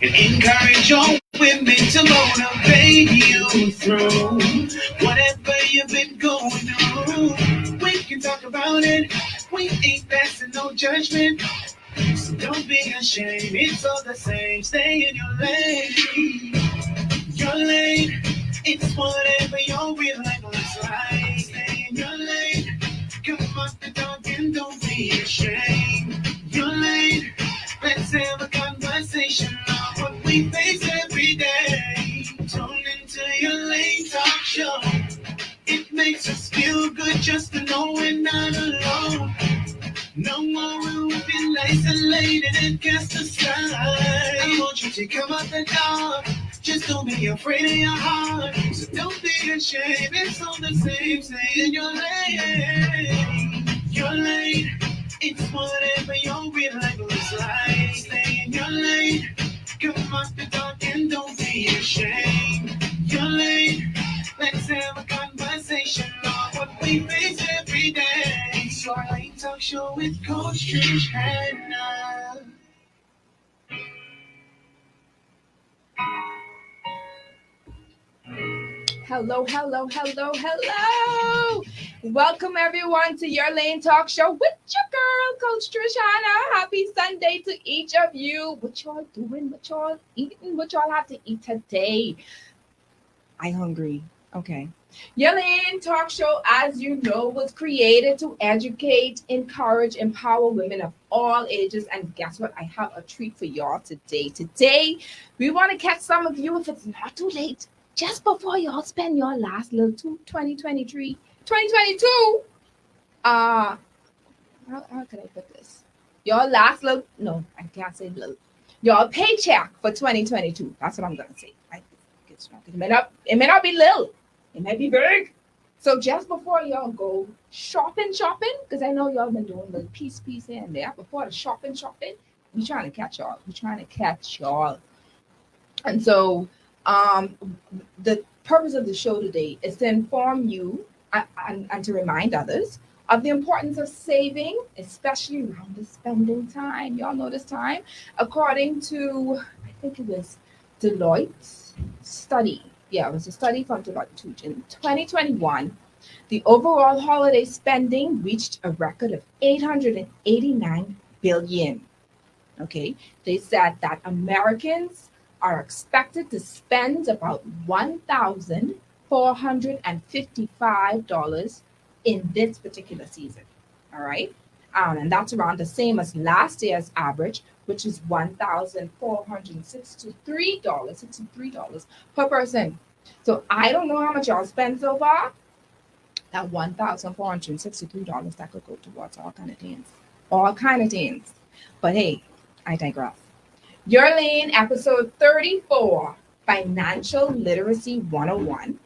and encourage your women to motivate you through whatever you've been going through. We can talk about it. We ain't passing no judgment. So don't be ashamed. It's all the same. Stay in your lane. Your lane. It's whatever your real life looks like. Stay in your lane. Come off the dog and don't be ashamed. Your lane. Let's have a conversation on what we face every day. Tune into your lane talk show. It makes us feel good just to know we're not alone. No more will we feel isolated and cast aside. I want you to come out the dark. Just don't be afraid of your heart. So don't be ashamed. It's all the same. Stay in your lane. Your lane. It's whatever your real life looks like. Stay in your lane. Come out the dark and don't be ashamed. Your lane. Let's have a conversation on what we face every day. So I like talk show with Coach Trish Hannah. Hello, hello, hello, hello. Welcome everyone to Your Lane Talk Show with your girl, Coach Trishana. Happy Sunday to each of you. What y'all doing? What y'all eating? What y'all have to eat today? I hungry. Okay. Your Lane Talk Show, as you know, was created to educate, encourage, empower women of all ages. And guess what? I have a treat for y'all today. Today, we want to catch some of you if it's not too late. Just before y'all spend your last little 2022, how can I put this? Your last little, no, I can't say little. Your paycheck for 2022. That's what I'm going to say. It may not be little. It might be big. So just before y'all go shopping, because I know y'all been doing little piece here and there. Before the shopping, we trying to catch y'all. And so the purpose of the show today is to inform you and to remind others of the importance of saving, especially around the spending time. Y'all know this time. According to, I think it was Deloitte's study. Yeah, it was a study from Deloitte. In 2021, the overall holiday spending reached a record of $889 billion. Okay, they said that Americans are expected to spend about $1,455 in this particular season. All right. And that's around the same as last year's average, which is $1,463 per person. So I don't know how much y'all spend so far. That $1,463 that could go towards all kind of things. But hey, I digress. Your Lane, episode 34, Financial Literacy 101,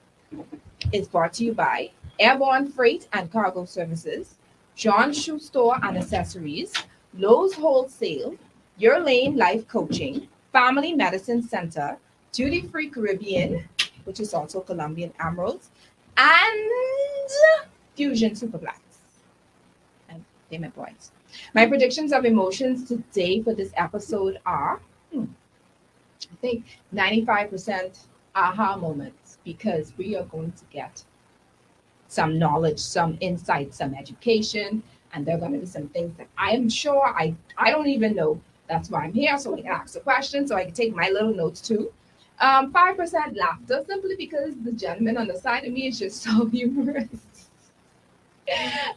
is brought to you by Airborne Freight and Cargo Services, John Shoe Store and Accessories, Lowe's Wholesale, Your Lane Life Coaching, Family Medicine Center, Duty Free Caribbean, which is also Colombian Emeralds, and Fusion Superblacks and Payment Points. My predictions of emotions today for this episode are, I think 95% aha moments, because we are going to get some knowledge, some insight, some education, and there are going to be some things that I am sure I don't even know. That's why I'm here, so I can ask a question, so I can take my little notes too. 5% laughter, simply because the gentleman on the side of me is just so humorous.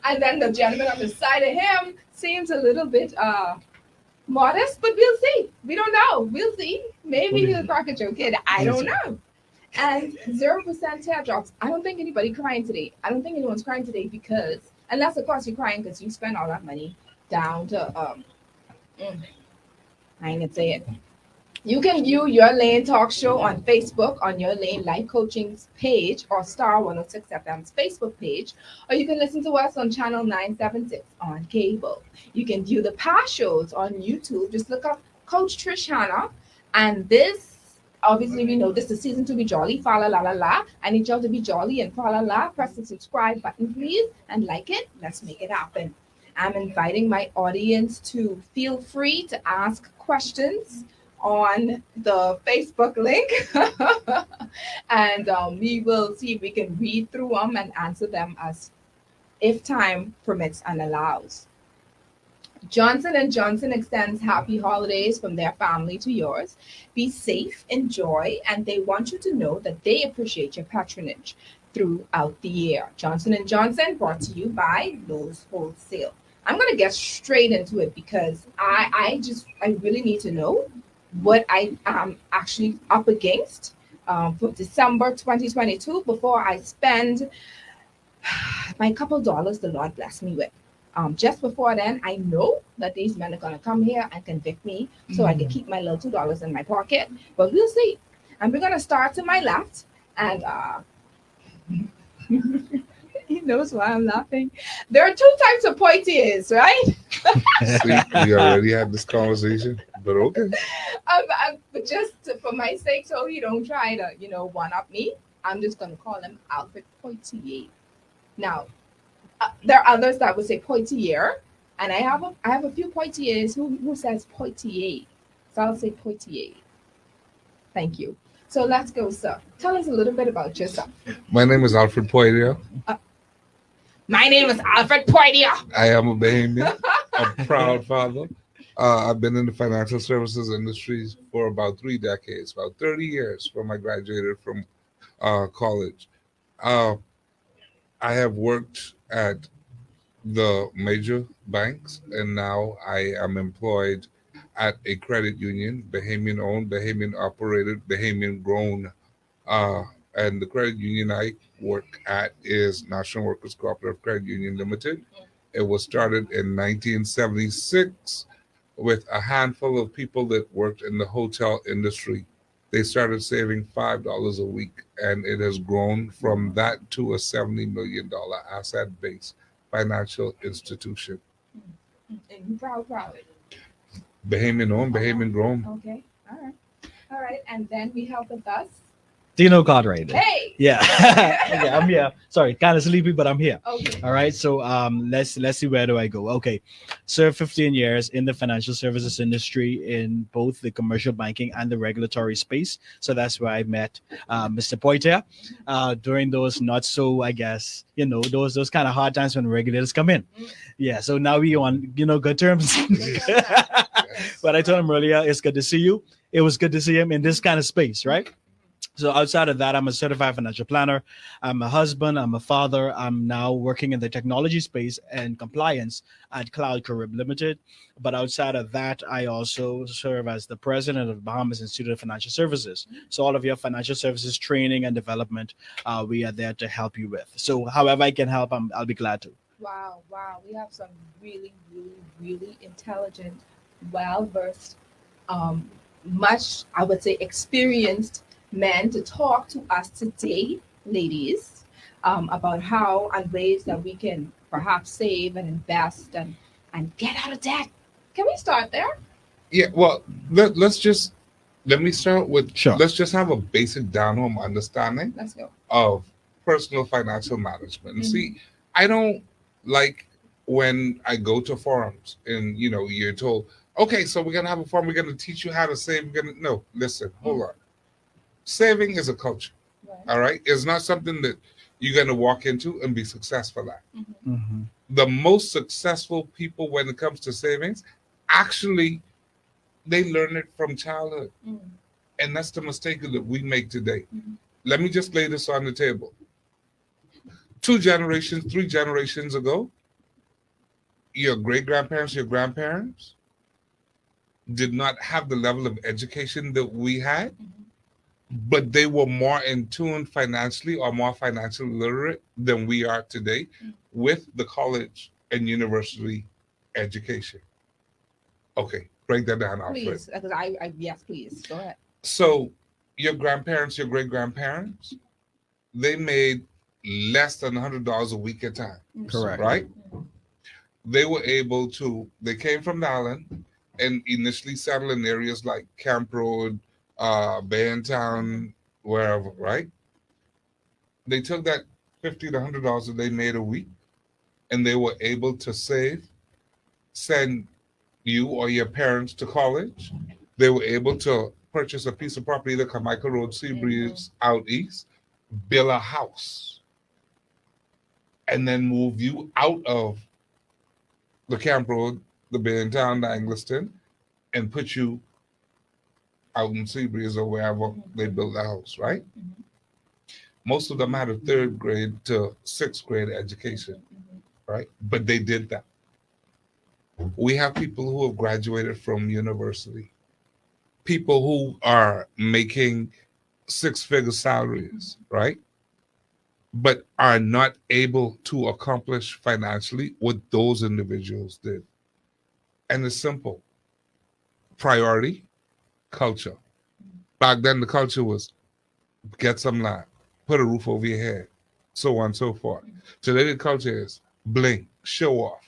And then the gentleman on the side of him seems a little bit modest, but we'll see. We don't know. We'll see. Maybe he'll crack a joke kid. I don't know. And 0% teardrops. I don't think anybody crying today. I don't think anyone's crying today because, unless of course you're crying because you spent all that money down to I ain't gonna say it. You can view Your Lane Talk Show on Facebook on Your Lane Life Coaching's page or Star 106 FM's Facebook page, or you can listen to us on channel 976 on cable. You can view the past shows on YouTube. Just look up Coach Trish Hannah. And this, obviously, we know this is season 2 Be Jolly, fa la la la la. I need y'all to be jolly and fa la la. Press the subscribe button, please, and like it. Let's make it happen. I'm inviting my audience to feel free to ask questions on the Facebook link, and we will see if we can read through them and answer them as if time permits and allows. Johnson and Johnson extends happy holidays from their family to yours. Be safe, enjoy, and they want you to know that they appreciate your patronage throughout the year. Johnson and Johnson brought to you by Lowe's Wholesale. I'm going to get straight into it because I really need to know what I am actually up against for December 2022 before I spend my couple dollars the Lord bless me with. Just before then, I know that these men are going to come here and convict me so I can keep my little $2 in my pocket. But we'll see. And we're going to start to my left. And he knows why I'm laughing. There are two types of poitiers, right? See, we already had this conversation, but okay. But just for my sake, so he don't try to, one up me, I'm just going to call him Alfred Poitier. Now, there are others that would say Poitier, and I have a few Poitiers who says Poitier. So I'll say Poitier. Thank you. So let's go, sir. Tell us a little bit about yourself. My name is Alfred Poitier. My name is Alfred Poitier. I am a Bahamian, a proud father. I've been in the financial services industry for about 3 decades, about 30 years from I graduated from college. I have worked at the major banks, and now I am employed at a credit union, Bahamian owned, Bahamian operated, Bahamian grown. And the credit union I work at is National Workers Cooperative Credit Union Limited. It was started in 1976 with a handful of people that worked in the hotel industry. They started saving $5 a week, and it has grown from that to a $70 million asset-based financial institution. And proud. Bahamian owned, Bahamian grown. Okay. All right. And then we have with us. Dino Cartwright. Hey. Yeah. Yeah, I'm here. Sorry, kind of sleepy, but I'm here. Okay. All right. So let's see, where do I go? Okay. Served 15 years in the financial services industry in both the commercial banking and the regulatory space. So that's where I met Mr. Poitier during those not so, I guess, those kind of hard times when regulators come in. Yeah. So now we on good terms. But I told him earlier, it's good to see you. It was good to see him in this kind of space, right? So outside of that, I'm a certified financial planner. I'm a husband. I'm a father. I'm now working in the technology space and compliance at Cloud Carib Limited. But outside of that, I also serve as the president of the Bahamas Institute of Financial Services. So all of your financial services training and development, we are there to help you with. So however I can help, I'll be glad to. Wow. We have some really, really, really intelligent, well-versed, much, I would say, experienced men to talk to us today, ladies, about how and ways that we can perhaps save and invest and get out of debt. Can we start there? Yeah, well, let me start with, Sure. Let's just have a basic down-home understanding Let's go. of personal financial management. And see, I don't like when I go to forums and, you're told, okay, so we're going to have a forum, we're going to teach you how to save. No, listen, hold on. Saving is a culture, Right. all right? It's not something that you're going to walk into and be successful at. Mm-hmm. The most successful people when it comes to savings, actually, they learn it from childhood. And that's the mistake that we make today. Let me just lay this on the table. 2 generations, 3 generations ago, your great-grandparents, your grandparents did not have the level of education that we had. But they were more in tune financially or more financially literate than we are today with the college and university education. Okay, break that down, Alfred. Please, because yes, please, go ahead. So your grandparents, your great-grandparents, they made less than $100 a week at a time. Correct. Right? They were able to, they came from the island and initially settled in areas like Camp Road, Bayantown, wherever, right? They took that $50 to $100 that they made a week, and they were able to save, send you or your parents to college, They were able to purchase a piece of property, the Carmichael Road, Seabreeze, out east, build a house, and then move you out of the Camp Road, the Baintown, the Angliston, and put you out in Seabreeze or wherever they built the house, right? Most of them had a 3rd grade to 6th grade education, right? But they did that. We have people who have graduated from university, people who are making 6-figure salaries, right? But are not able to accomplish financially what those individuals did. And it's simple. Priority, culture. Back then, the culture was get some land, put a roof over your head, so on and so forth. Today, the culture is bling, show off.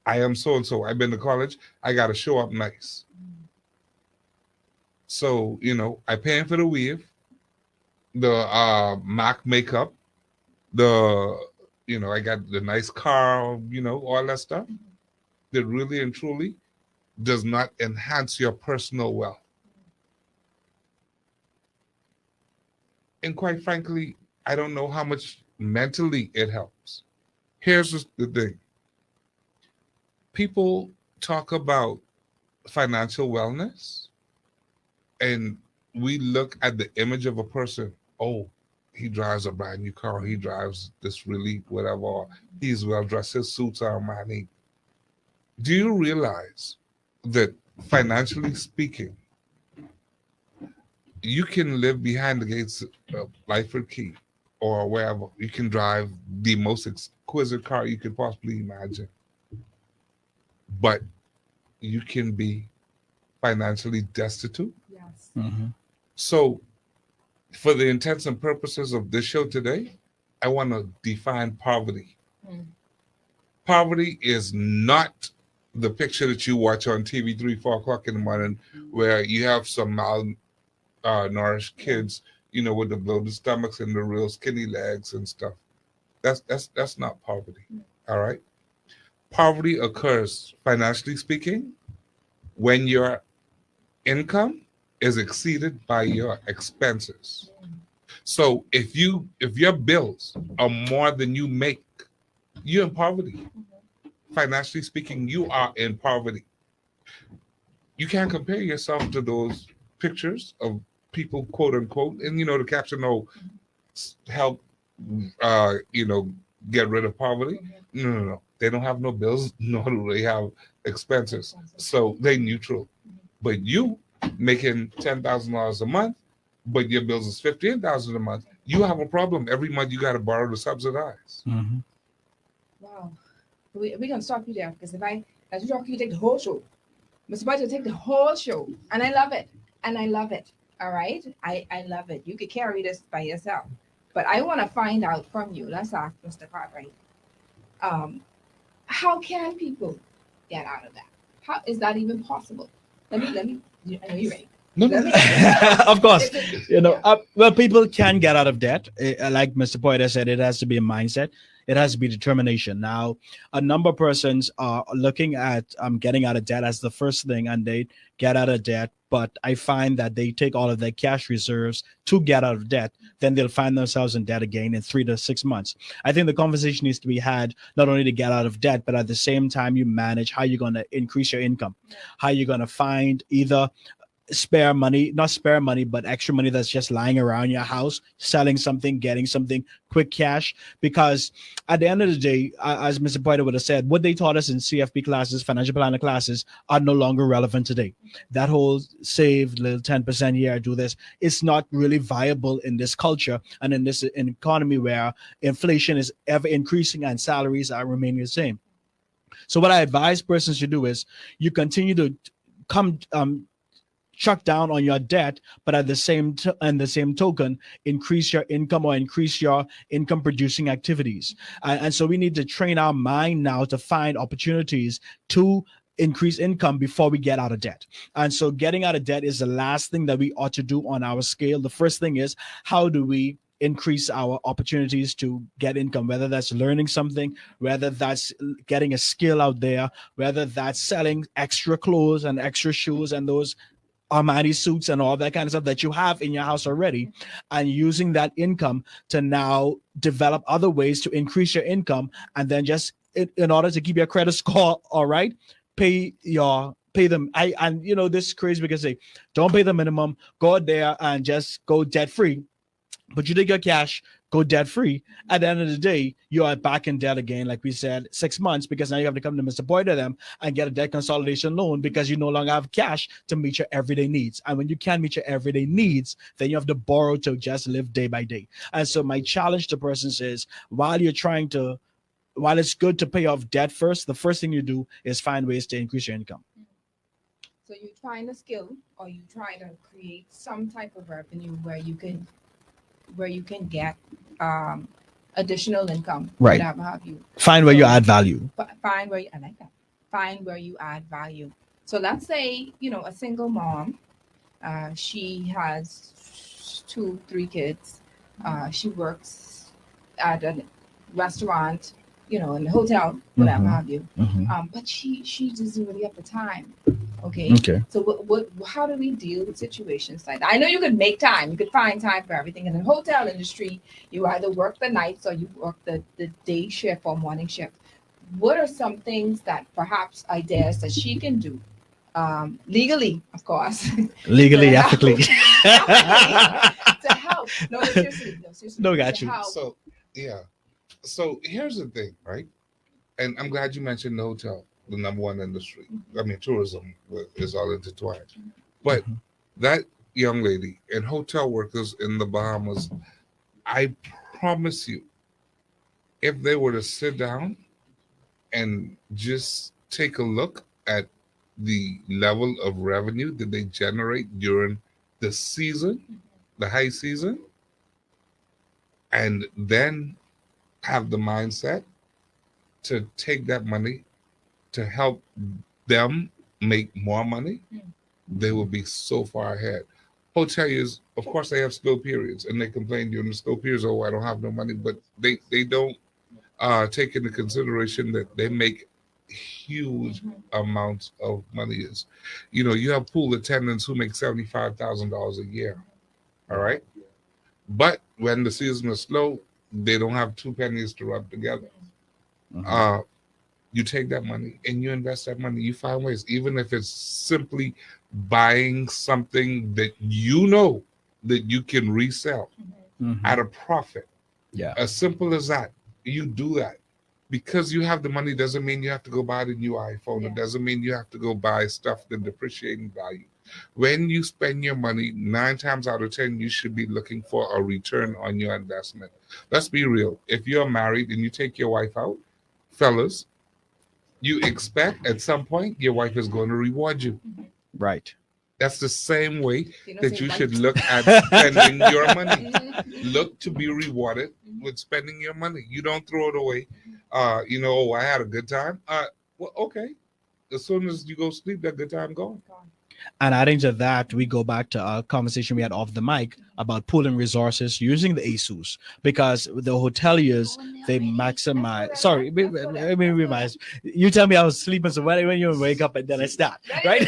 I am so and so. I've been to college. I got to show up nice. So, I paying for the weave, the MAC makeup, I got the nice car, all that stuff that really and truly does not enhance your personal wealth. And quite frankly, I don't know how much mentally it helps. Here's the thing. People talk about financial wellness, and we look at the image of a person. Oh, he drives a brand new car. He drives this really whatever. He's well dressed. His suits are Armani. Do you realize that financially speaking, you can live behind the gates of Lyford Key or wherever. You can drive the most exquisite car you could possibly imagine. But you can be financially destitute. Yes. So, for the intents and purposes of this show today, I want to define poverty. Poverty is not the picture that you watch on TV 3-4 o'clock in the morning, where you have some malnourished kids, with the bloated stomachs and the real skinny legs and stuff. That's not poverty. All right. Poverty occurs, financially speaking, when your income is exceeded by your expenses. So if your bills are more than you make, you're in poverty. Financially speaking, you are in poverty. You can't compare yourself to those pictures of people, quote unquote, and the caption, help get rid of poverty. No. They don't have no bills, nor do they have expenses. So they neutral. But you making $10,000 a month, but your bills is $15,000 a month, you have a problem. Every month you got to borrow to subsidize. Wow. We're going to stop you there, because as you talk, you take the whole show. Mr. Budget, take the whole show. And I love it. All right? I love it. You could carry this by yourself. But I want to find out from you. Let's ask Mr. Cartwright. How can people get out of that? How is that even possible? Let me. I know you're ready. No. Of course, well, people can get out of debt. Like Mr. Poeta said, it has to be a mindset. It has to be determination. Now, a number of persons are looking at getting out of debt as the first thing, and they get out of debt. But I find that they take all of their cash reserves to get out of debt. Then they'll find themselves in debt again in 3 to 6 months. I think the conversation needs to be had not only to get out of debt, but at the same time, you manage how you're going to increase your income, how you're going to find either not spare money, but extra money that's just lying around your house, selling something, getting something, quick cash. Because at the end of the day, as Mr. Poiter would have said, what they taught us in CFP classes, financial planner classes, are no longer relevant today. That whole save little 10% here, do this, it's not really viable in this culture and in this economy where inflation is ever increasing and salaries are remaining the same. So what I advise persons to do is you continue to chuck down on your debt, but at the same token, increase your income or increase your income producing activities. And so we need to train our mind now to find opportunities to increase income before we get out of debt. And so getting out of debt is the last thing that we ought to do on our scale. The first thing is, how do we increase our opportunities to get income, whether that's learning something, whether that's getting a skill out there, whether that's selling extra clothes and extra shoes and those Armani suits and all that kind of stuff that you have in your house already, and using that income to now develop other ways to increase your income, and then just in order to keep your credit score all right, pay them. This is crazy because they don't pay the minimum, go out there and just go debt free. But you take your cash, go debt free. At the end of the day, you are back in debt again, like we said, 6 months, because now you have to come to Mr. Boyd to them and get a debt consolidation loan because you no longer have cash to meet your everyday needs. And when you can't meet your everyday needs, then you have to borrow to just live day by day. And so my challenge to persons is, while it's good to pay off debt first, the first thing you do is find ways to increase your income. So you find a skill, or you try to create some type of revenue where you can get additional income. Right. Whatever have you. Find where you add value. Find where I like that. Find where you add value. So let's say, a single mom, she has 2-3 kids. She works at a restaurant, in a hotel, whatever have you. But she doesn't really have the time. Okay. So what? How do we deal with situations like that? I know you could make time. You could find time for everything. In the hotel industry, you either work the nights or you work the day shift or morning shift. What are some things that perhaps ideas that she can do? Legally, of course. Legally, ethically. To help. No, seriously. No, got you. So, yeah. So here's the thing, right? And I'm glad you mentioned the hotel, the number one industry. I mean, tourism is all intertwined. But that young lady and hotel workers in the Bahamas, I promise you, if they were to sit down and just take a look at the level of revenue that they generate during the season, the high season, and then have the mindset to take that money to help them make more money, they will be so far ahead. Hoteliers, of course, they have slow periods, and they complain during the slow periods, oh, I don't have no money, but they don't take into consideration that they make huge amounts of money. You have pool attendants who make $75,000 a year, all right? But when the season is slow, they don't have 2 pennies to rub together. You take that money and you invest that money. You find ways, even if it's simply buying something that that you can resell at a profit. Yeah. As simple as that. You do that. Because you have the money doesn't mean you have to go buy the new iPhone. Yeah. It doesn't mean you have to go buy stuff that depreciate in value. When you spend your money, 9 times out of 10, you should be looking for a return on your investment. Let's be real. If you're married and you take your wife out, fellas, you expect at some point your wife is going to reward you. Right. That's the same way that you should look at spending your money. Look to be rewarded with spending your money. You don't throw it away. I had a good time. Well, okay. As soon as you go sleep, that good time gone. And adding to that, we go back to a conversation we had off the mic about pooling resources using the ASUS, because the hoteliers, they maximize. Sorry, you tell me I was sleeping, so when you wake up and then I start, right?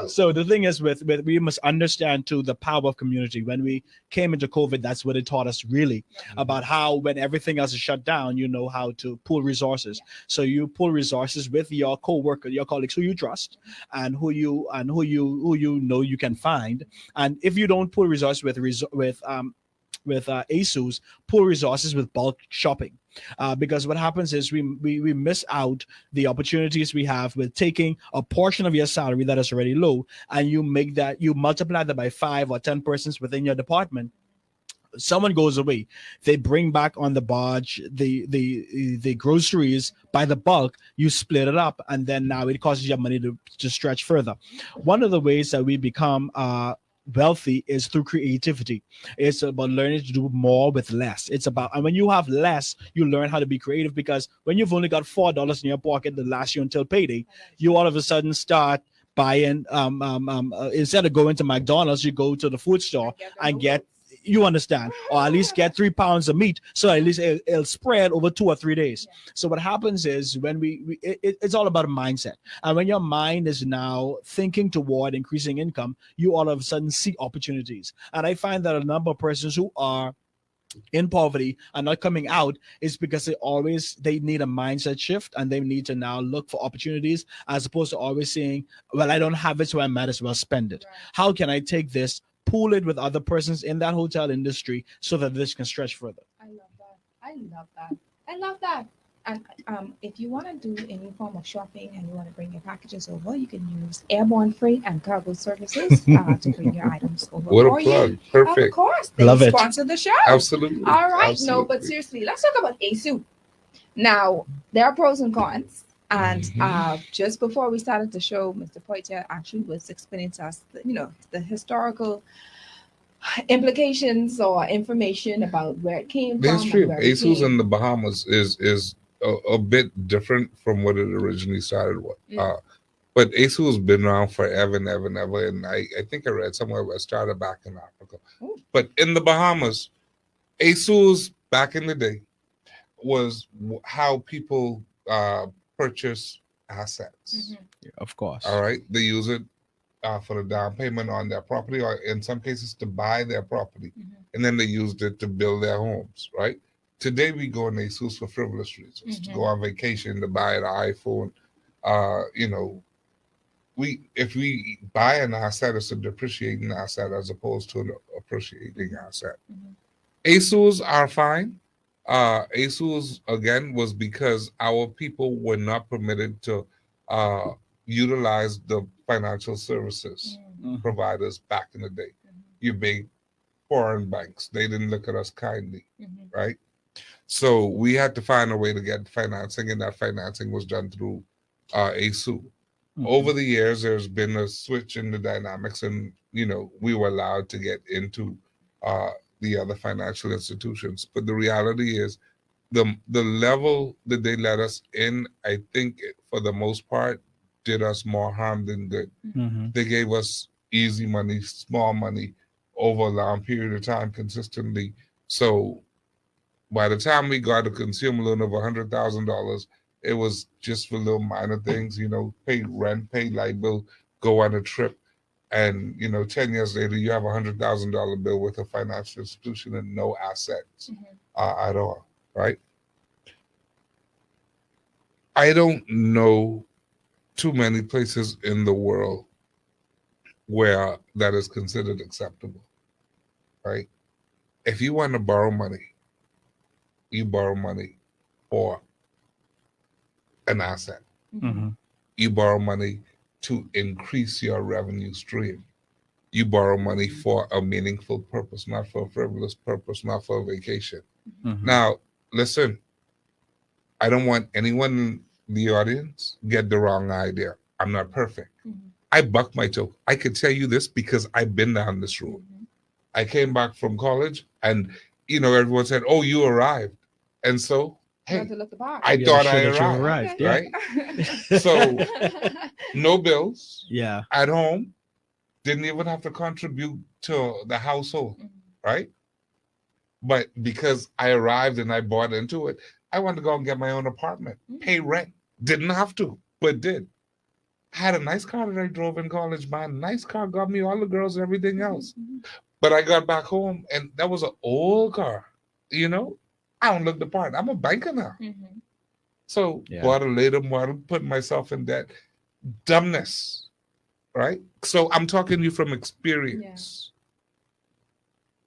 So the thing is, with we must understand too the power of community. When we came into COVID, that's what it taught us really about how when everything else is shut down, you know how to pool resources. So you pool resources with your co-worker, your colleagues who you trust, and who you know you can find. And if you don't pool resources with ASUS, pool resources with bulk shopping, because what happens is we miss out the opportunities we have with taking a portion of your salary that is already low, and you multiply that by 5 or 10 persons within your department. Someone goes away, they bring back on the barge the groceries by the bulk, you split it up, and then now it causes your money to stretch further. One of the ways that we become wealthy is through creativity. It's about learning to do more with less. And when you have less, you learn how to be creative, because when you've only got $4 in your pocket that lasts you until payday, you all of a sudden start buying instead of going to McDonald's, you go to the food store and get You understand, or at least get 3 pounds of meat, so at least it'll spread over 2 or 3 days. Yeah. So what happens is when it's all about a mindset, and when your mind is now thinking toward increasing income, you all of a sudden see opportunities. And I find that a number of persons who are in poverty and not coming out is because they need a mindset shift, and they need to now look for opportunities, as opposed to always saying, well, I don't have it, so I might as well spend it. Right. How can I take this, pool it with other persons in that hotel industry, so that this can stretch further? I love that. I love that. I love that. And if you want to do any form of shopping and you want to bring your packages over, you can use Airborne Freight and Cargo Services to bring your items over What for a plug. you. Of Perfect. course, they Love it. sponsor the show. Absolutely. All right, Absolutely. no, but seriously, let's talk about ASU. Now, there are pros and cons. And just before we started the show, Mr. Poitier actually was explaining to us, the historical implications or information about where it came The from. history of and where it ASUS came. in the Bahamas is a bit different from what it originally started with. Yeah. But ASU has been around forever and ever and ever. And I think I read somewhere where it started back in Africa. Ooh. But in the Bahamas, ASUS back in the day was how people purchase assets. Mhm. Of course. All right. They use it for the down payment on their property, or in some cases to buy their property. Mhm. And then they used it to build their homes, right? Today we go in ASUS for frivolous reasons, to go on vacation, to buy an iPhone. If we buy an asset, it's a depreciating asset as opposed to an appreciating asset. Mhm. ASUS are fine. ASUS again was because our people were not permitted to utilize the financial services Mhm. providers back in the day. Mhm. Your big foreign banks, they didn't look at us kindly, Mhm. right? So we had to find a way to get financing, and that financing was done through ASU. Mhm. Over the years, there's been a switch in the dynamics, and we were allowed to get into the other financial institutions. But the reality is, the level that they let us in, I think, for the most part, did us more harm than good. Mhm. They gave us easy money, small money, over a long period of time consistently. So by the time we got a consumer loan of $100,000, it was just for little minor things, pay rent, pay light bill, go on a trip. And, 10 years later, you have $100,000 bill with a financial institution and no assets Mhm. at all, right? I don't know too many places in the world where that is considered acceptable, right? If you want to borrow money, you borrow money for an asset. Mhm. You borrow money to increase your revenue stream. You borrow money for a meaningful purpose, not for a frivolous purpose, not for a vacation. Mhm. Now, listen, I don't want anyone in the audience get the wrong idea. I'm not perfect. Mhm. I buck my toe. I could tell you this because I've been down this road. Mhm. I came back from college and, everyone said, oh, you arrived. And so, You hey, have to look the part. I Yeah, thought sure I that you arrived, arrived, right? So, no bills Yeah. at home, didn't even have to contribute to the household, Mhm. right? But because I arrived and I bought into it, I wanted to go and get my own apartment, pay rent. Didn't have to, but did. I had a nice car that I drove in college, man. Nice car, got me all the girls and everything else. Mhm. But I got back home and that was an old car, I don't look the part. I'm a banker now. Mhm. So Yeah. bought a later model, put myself in debt. Dumbness, right? So I'm talking to you from experience.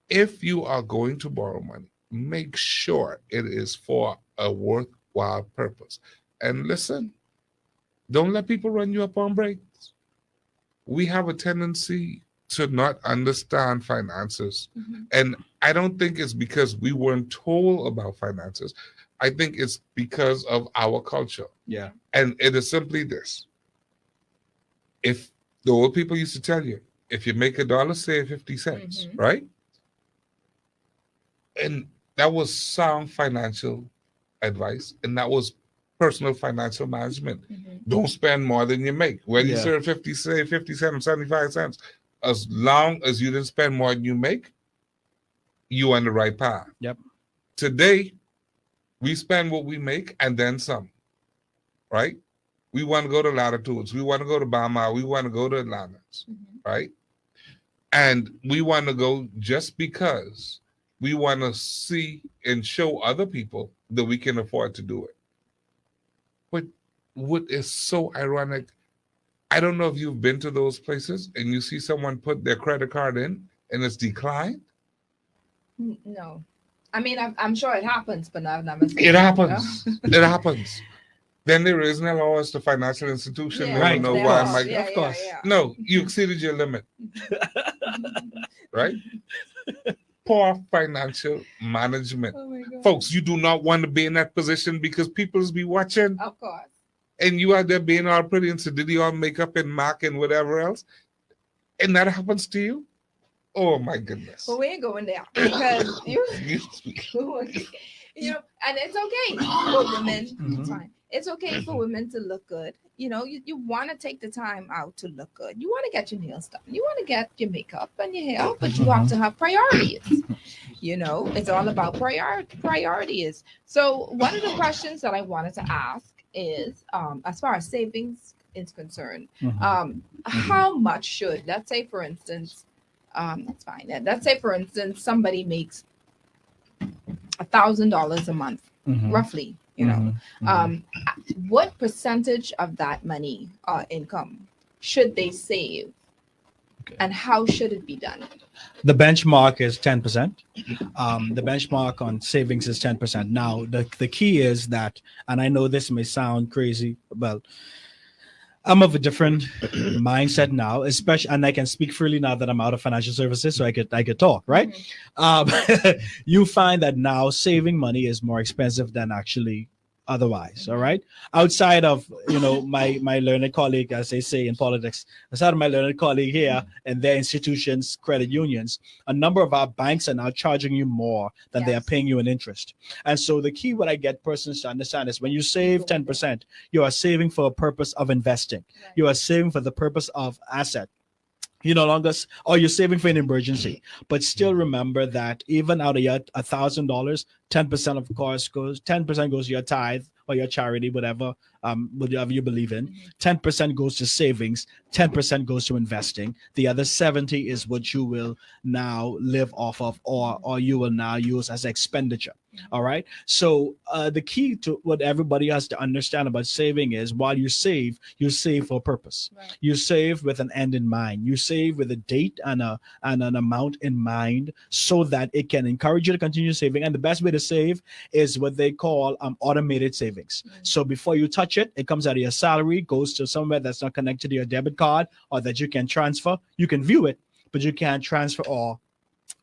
If you are going to borrow money, make sure it is for a worthwhile purpose. And listen, don't let people run you up on breaks. We have a tendency to not understand finances. Mhm. And I don't think it's because we weren't told about finances. I think it's because of our culture. Yeah. And it is simply this. If the old people used to tell you, if you make $1, save 50 cents, Mhm. right? And that was sound financial advice. And that was personal financial management. Mhm. Don't spend more than you make. Whether you Yeah. serve 50, say 50 cents, 75 cents, as long as you didn't spend more than you make, you're on the right path. Yep. Today, we spend what we make and then some, right? We want to go to Latitudes. We want to go to Bama. We want to go to Atlantis, right? And we want to go just because we want to see and show other people that we can afford to do it. But what is so ironic, I don't know if you've been to those places and you see someone put their credit card in and it's declined. No. I mean, I'm sure it happens, but I've never seen It happens. It happens. Then there is no law as the financial institution. Yeah, They Right. don't know there why are. I'm like, Yeah, Of course. yeah. no, you exceeded your limit. Right? Poor financial management. Oh my God. Folks, you do not want to be in that position because people's be watching Of course. and you out there being all pretty and sedity all makeup and MAC and whatever else. And that happens to you? Oh my goodness. But we ain't going there because you You- you know, and it's okay for women. Mhm. It's fine. It's okay for women to look good. You know, you want to take the time out to look good. You want to get your nails done. You want to get your makeup and your hair, but you have to have priorities. You know, it's all about priorities. So one of the questions that I wanted to ask is, as far as savings is concerned, Mhm. how much should, let's say, for instance, that's fine. Let's say, for instance, somebody makes $1,000 a month, Mhm. roughly. You know, Mhm. what percentage of that money income should they save, Okay. and how should it be done? The benchmark is 10%. The benchmark on savings is 10%. Now, the key is that, and I know this may sound crazy, but I'm of a different mindset now, especially, and I can speak freely now that I'm out of financial services, so I could talk, right? You find that now saving money is more expensive than actually otherwise. All right, outside of my learned colleague, as they say in politics, outside of my learned colleague here and their institutions, credit unions, a number of our banks are now charging you more than they are Yes. paying you in interest. And so the key, what I get persons to understand is when you save 10%, you are saving for a purpose of investing. Right. You are saving for the purpose of asset. You no longer, or you're saving for an emergency. But still remember that even out of your $1,000, 10% of course goes, 10% goes to your tithe or your charity, whatever you believe in. 10% goes to savings, 10% goes to investing. The other 70 is what you will now live off of, or you will now use as expenditure. All right. So the key to what everybody has to understand about saving is while you save for a purpose. Right. You save with an end in mind. You save with a date and an amount in mind so that it can encourage you to continue saving. And the best way to save is what they call automated savings. So before you touch it, it comes out of your salary, goes to somewhere that's not connected to your debit card or that you can transfer. You can view it, but you can't transfer or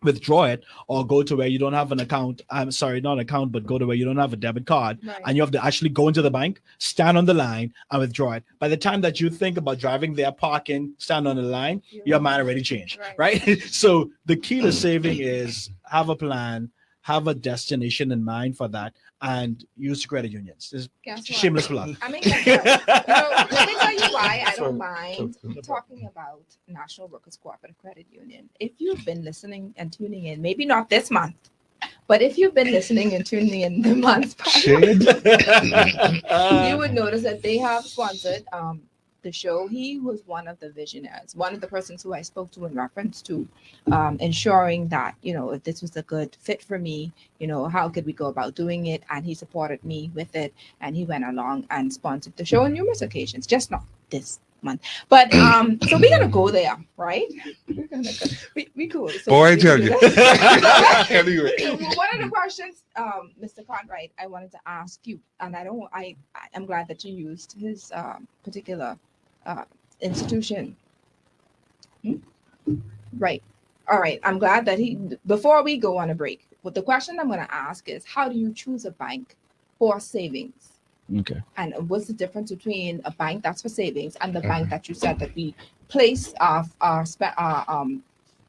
withdraw it or go to where you don't have an account. I'm sorry, not an account, but go to where you don't have a debit card. Right. And you have to actually go into the bank, stand on the line, and withdraw it. By the time that you think about driving there, parking, stand on the line, your mind already changed, right? So the key to saving is have a plan, have a destination in mind for that, and use credit unions. It's Guess what? shameless plug. I mean, guess what? Let me tell you why I Sorry. don't mind talking about National Workers Cooperative Credit Union. If you've been listening and tuning in, maybe not this month, but if you've been listening and tuning in the months prior, you would notice that they have sponsored the show. He was one of the visionaries, one of the persons who I spoke to in reference to ensuring that, if this was a good fit for me, how could we go about doing it? And he supported me with it. And he went along and sponsored the show on numerous occasions, just not this month. But so we're going to go there, right? We're going to go. We cool. So Boy, I we tell can do you. that. Anyway. So one of the questions, Mr. Cartwright, I wanted to ask you, and I'm glad that you used his particular institution. Right. All right. I'm glad that before we go on a break, what the question I'm going to ask is, how do you choose a bank for savings? Okay. And what's the difference between a bank that's for savings and the bank that you said that we place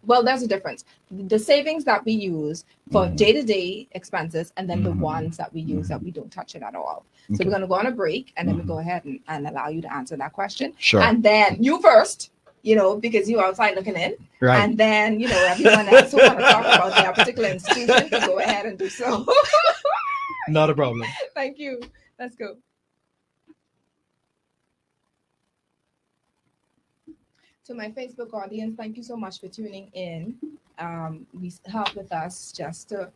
well, there's a difference. The savings that we use for day-to-day expenses, and then the ones that we use that we don't touch it at all. So Okay. we're going to go on a break, and then we go ahead and allow you to answer that question. Sure. And then you first, because you outside looking in. Right. And then, everyone else who want to talk about their particular institution can go ahead and do so. Not a problem. Thank you. Let's go. To my Facebook audience, thank you so much for tuning in. We have with us, just to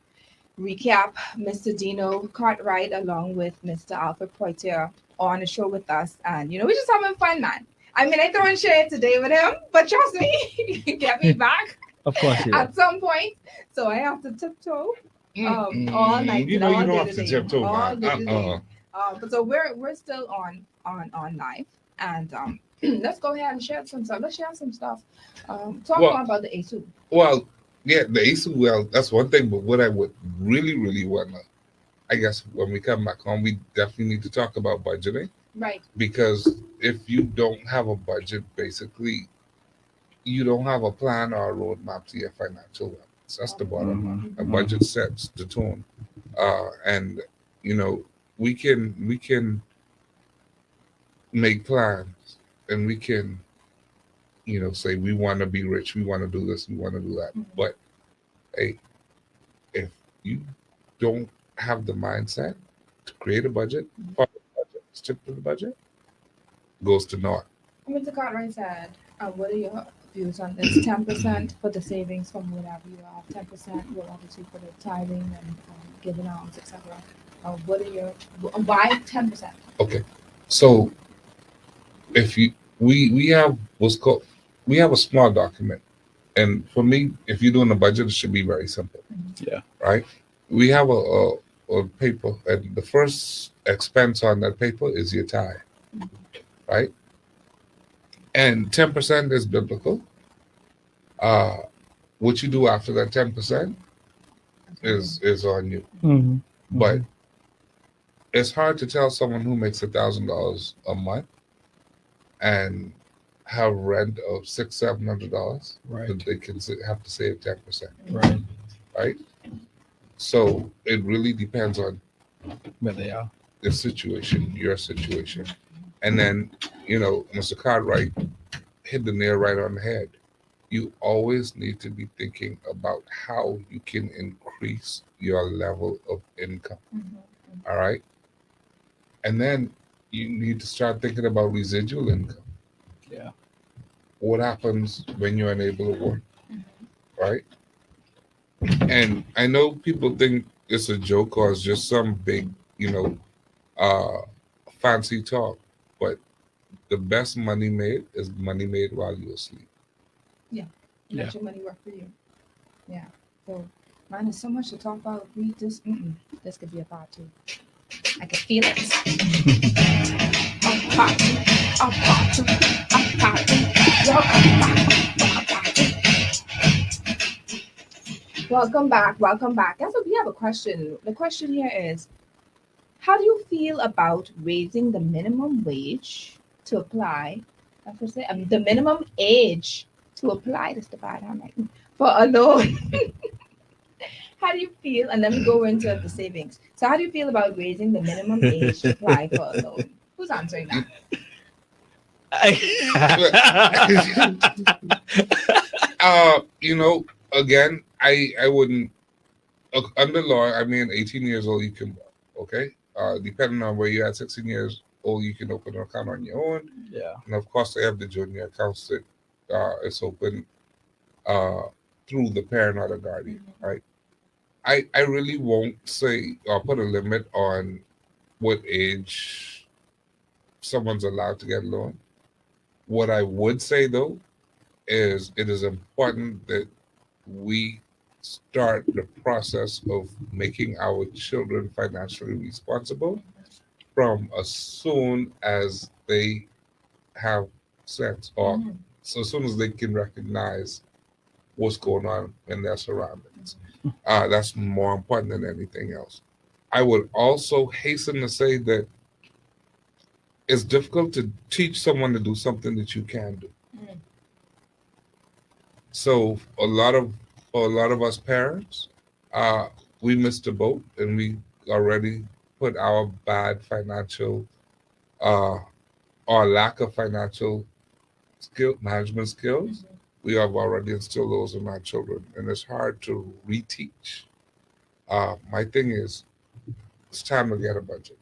recap, Mr. Dino Cartwright along with Mr. Alfred Poitier on the show with us. And, we're just having fun, man. I mean, I throw in shade today with him, but trust me, he can get me back Of course, yeah. at some point. So I have to tiptoe all night. You all don't day have to today, tiptoe, all man. day today. But so we're still on live, and let's go ahead and share some stuff. Let's share some stuff. Talk Well- more about the ASU. Well, yeah, the ASU, well, that's one thing. But what I would really, really want to, I guess, when we come back home, we definitely need to talk about budgeting. Right. Because if you don't have a budget, basically, you don't have a plan or a roadmap to your financial wellness. That's the bottom line. A budget sets the tone, and we can make plans, and we can say we want to be rich, we want to do this, we want to do that. But hey, if you don't have the mindset to create a budget, follow the budget, stick to the budget, goes to naught. Mr. Cartwright said, what are your views on this? 10% for the savings from whatever you have. 10% will obviously for the tithing and giving alms, etc. What are your why 10%? Okay, so if we have what's called, we have a small document, and for me, if you're doing a budget, it should be very simple. Yeah. Right. We have a paper, and the first expense on that paper is your tithe, right? And 10% is biblical. What you do after that 10% is on you. Mm-hmm. But it's hard to tell someone who makes $1,000 a month and have rent of $600-700 Right. that they can have to save 10%, Right. right? So it really depends on Where they are. the situation, your situation. And then, Mr. Cartwright hit the nail right on the head. You always need to be thinking about how you can increase your level of income. All right. And then you need to start thinking about residual income. Yeah. What happens when you're unable to work? Right. And I know people think it's a joke or it's just some big, fancy talk, but the best money made is money made while you're asleep. Let your money work for you. Yeah. So, man, there's so much to talk about. We just, this could be a part two. I can feel it. A part two. A part two. A part two. Welcome back. Welcome back. That's what we have a question. The question here is, how do you feel about raising the minimum wage to apply? The minimum age to apply this to bad handwriting for a loan. How do you feel? And then we go into the savings. So how do you feel about raising the minimum age to apply for a loan? Who's answering that? Again, I wouldn't, under law, 18 years old, you can work, okay? Depending on where you're at, 16 years old, you can open an account on your own. Yeah. And of course, they have the junior accounts that it's open through the parent or the guardian, right? I really won't say or put a limit on what age someone's allowed to get a loan. What I would say, though, is it is important that we start the process of making our children financially responsible from as soon as they have sense, or so as soon as they can recognize what's going on in their surroundings. That's more important than anything else. I would also hasten to say that it's difficult to teach someone to do something that you can do. So for a lot of us parents, we missed the boat, and we already put our bad financial or lack of financial management skills. We have already instilled those in our children, and it's hard to reteach. My thing is, it's time to get a budget.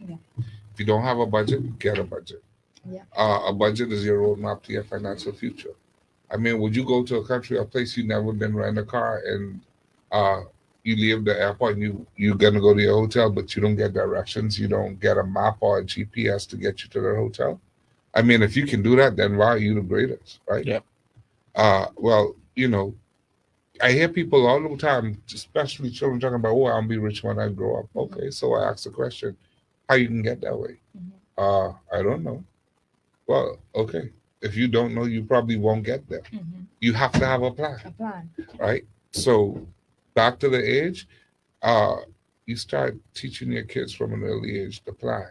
Yeah. If you don't have a budget, get a budget. Yeah. A budget is your roadmap to your financial future. I mean, would you go to a country, a place you never been, rent a car, and you leave the airport and you're gonna go to your hotel, but you don't get directions, you don't get a map or a GPS to get you to the hotel? I mean, if you can do that, then why are you the greatest, right? Yep. Well, I hear people all the time, especially children, talking about, "Oh, I'll be rich when I grow up." Okay, so I ask the question, how you can get that way? I don't know. Well, okay. If you don't know, you probably won't get there. You have to have a plan, A plan. right? So back to the age, you start teaching your kids from an early age the plan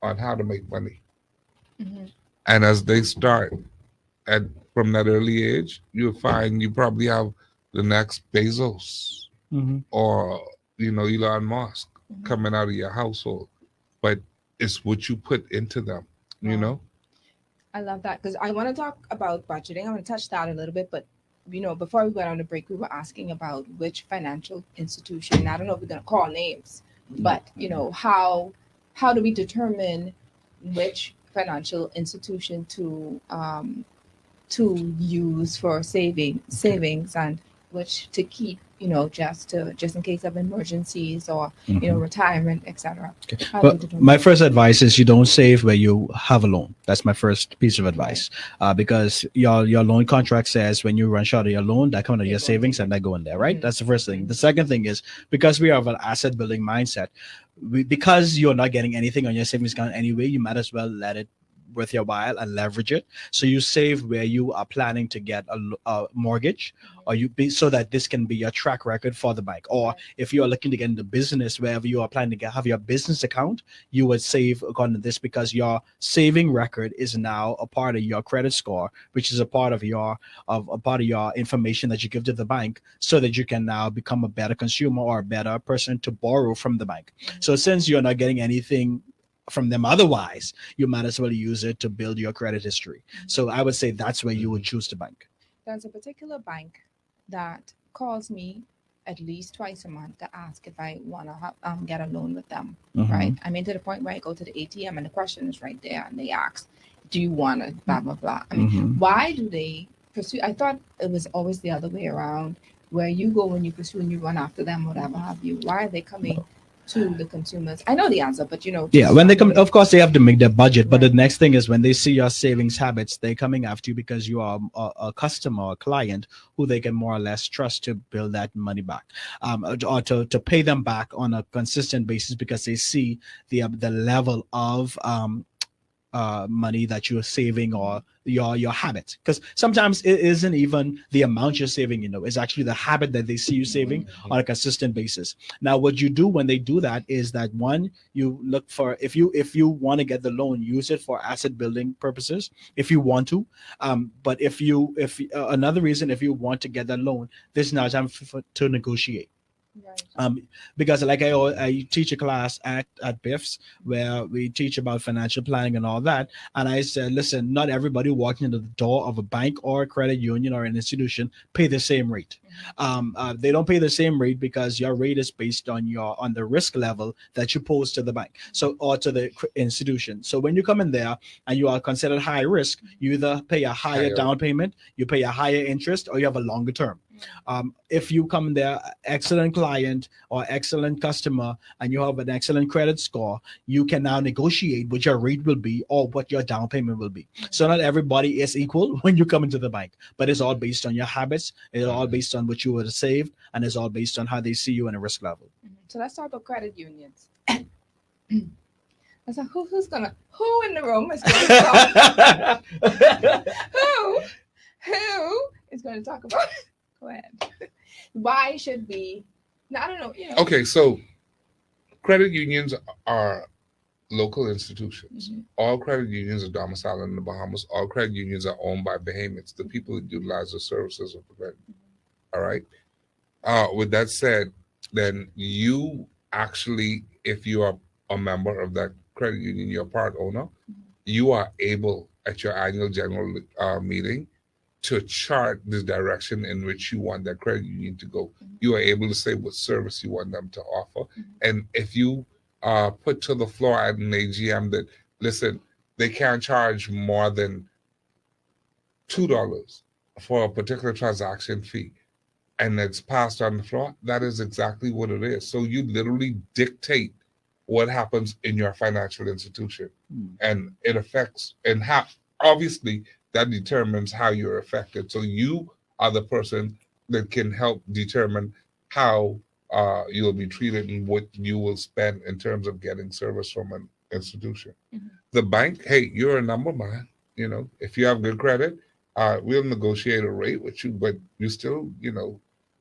on how to make money. And as they start from that early age, you'll find you probably have the next Bezos or Elon Musk coming out of your household. But it's what you put into them, you know? I love that because I want to talk about budgeting. I want to touch that a little bit, but before we went on the break, we were asking about which financial institution. I don't know if we're going to call names, but how do we determine which financial institution to use for savings and which to keep, just in case of emergencies or retirement, etc. But my first advice is you don't save where you have a loan. That's my first piece of advice, because your loan contract says when you run short of your loan, that comes out of your savings and that go in there, right? That's the first thing. The second thing is because we have an asset building mindset, because you're not getting anything on your savings account anyway, you might as well let it worth your while and leverage it. So you save where you are planning to get a mortgage, or so that this can be your track record for the bank. Or if you are looking to get into business, wherever you are planning to have your business account, you would save according to this, because your saving record is now a part of your credit score, which is a part of your information that you give to the bank, so that you can now become a better consumer or a better person to borrow from the bank. So since you're not getting anything from them otherwise, you might as well use it to build your credit history. So I would say that's where you would choose to bank. There's a particular bank that calls me at least twice a month to ask if I want to get a loan with them, right? I mean, to the point where I go to the ATM and the question is right there, and they ask, do you want to blah, blah, blah. I mean, why do they pursue? I thought it was always the other way around, where you go when you pursue and you run after them, whatever have you. Why are they coming to the consumers? I know the answer, but when they come, of course they have to make their budget, but the next thing is when they see your savings habits, they're coming after you because you are a customer, a client who they can more or less trust to build that money back, or to pay them back on a consistent basis, because they see the level of money that you're saving, or your habits. Because sometimes it isn't even the amount you're saving, it's actually the habit that they see you saving on a consistent basis. Now, what you do when they do that is that, one, you look for, if you want to get the loan, use it for asset building purposes if you want to. But if another reason, if you want to get that loan, there's now time to negotiate. Right. Because like I teach a class at BIFS where we teach about financial planning and all that, and I said, listen, not everybody walking into the door of a bank or a credit union or an institution pay the same rate. They don't pay the same rate because your rate is based on the risk level that you pose to the bank, or to the institution. So when you come in there and you are considered high risk, you either pay a higher down payment, you pay a higher interest, or you have a longer term. If you come there, excellent client or excellent customer, and you have an excellent credit score, you can now negotiate what your rate will be or what your down payment will be. So not everybody is equal when you come into the bank, but it's all based on your habits. It's all based on what you would have saved, and it's all based on how they see you in a risk level. So let's talk about credit unions. I was like, who in the room is going to talk? who is going to talk about it? Go ahead. Why should we? I don't know. Okay, so credit unions are local institutions. All credit unions are domiciled in the Bahamas. All credit unions are owned by Bahamians, the people that utilize the services of the credit. All right. With that said, then you actually, if you are a member of that credit union, you're a part owner, you are able at your annual general meeting to chart the direction in which you want that credit union to go. You are able to say what service you want them to offer. And if you put to the floor at an AGM that, listen, they can't charge more than $2 for a particular transaction fee, and it's passed on the floor, that is exactly what it is. So you literally dictate what happens in your financial institution, and it affects, and how, obviously that determines how you're affected. So you are the person that can help determine how you'll be treated and what you will spend in terms of getting service from an institution. The bank, hey, you're a number man. You know, if you have good credit, we'll negotiate a rate with you, but you still, you know,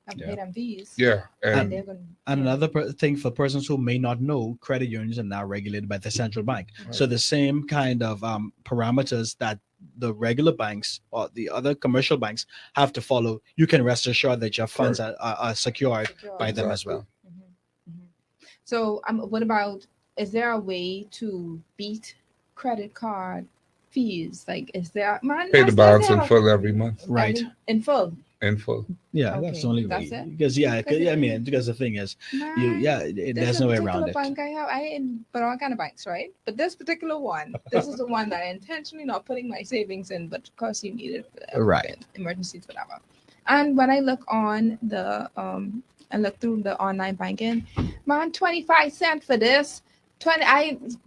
I pay them fees. yeah. And And they're gonna, And another thing for persons who may not know, credit unions are now regulated by the central bank. So the same kind of parameters that the regular banks or the other commercial banks have to follow, you can rest assured that your funds are secured by them as well. So what about, is there a way to beat credit card fees? Like, is there, man, pay the that's balance like in that. full every month. Right. In full. In full. Yeah, Okay, that's the only way. that's it? Because I mean, because the thing is, Man, there's this no way particular around it. bank I have, but all kind of banks, right? But this particular one, this is the one that I intentionally not putting my savings in, but of course you need it for Right. emergencies, whatever. And when I look on the I look through the online banking, man, 25 cents for this,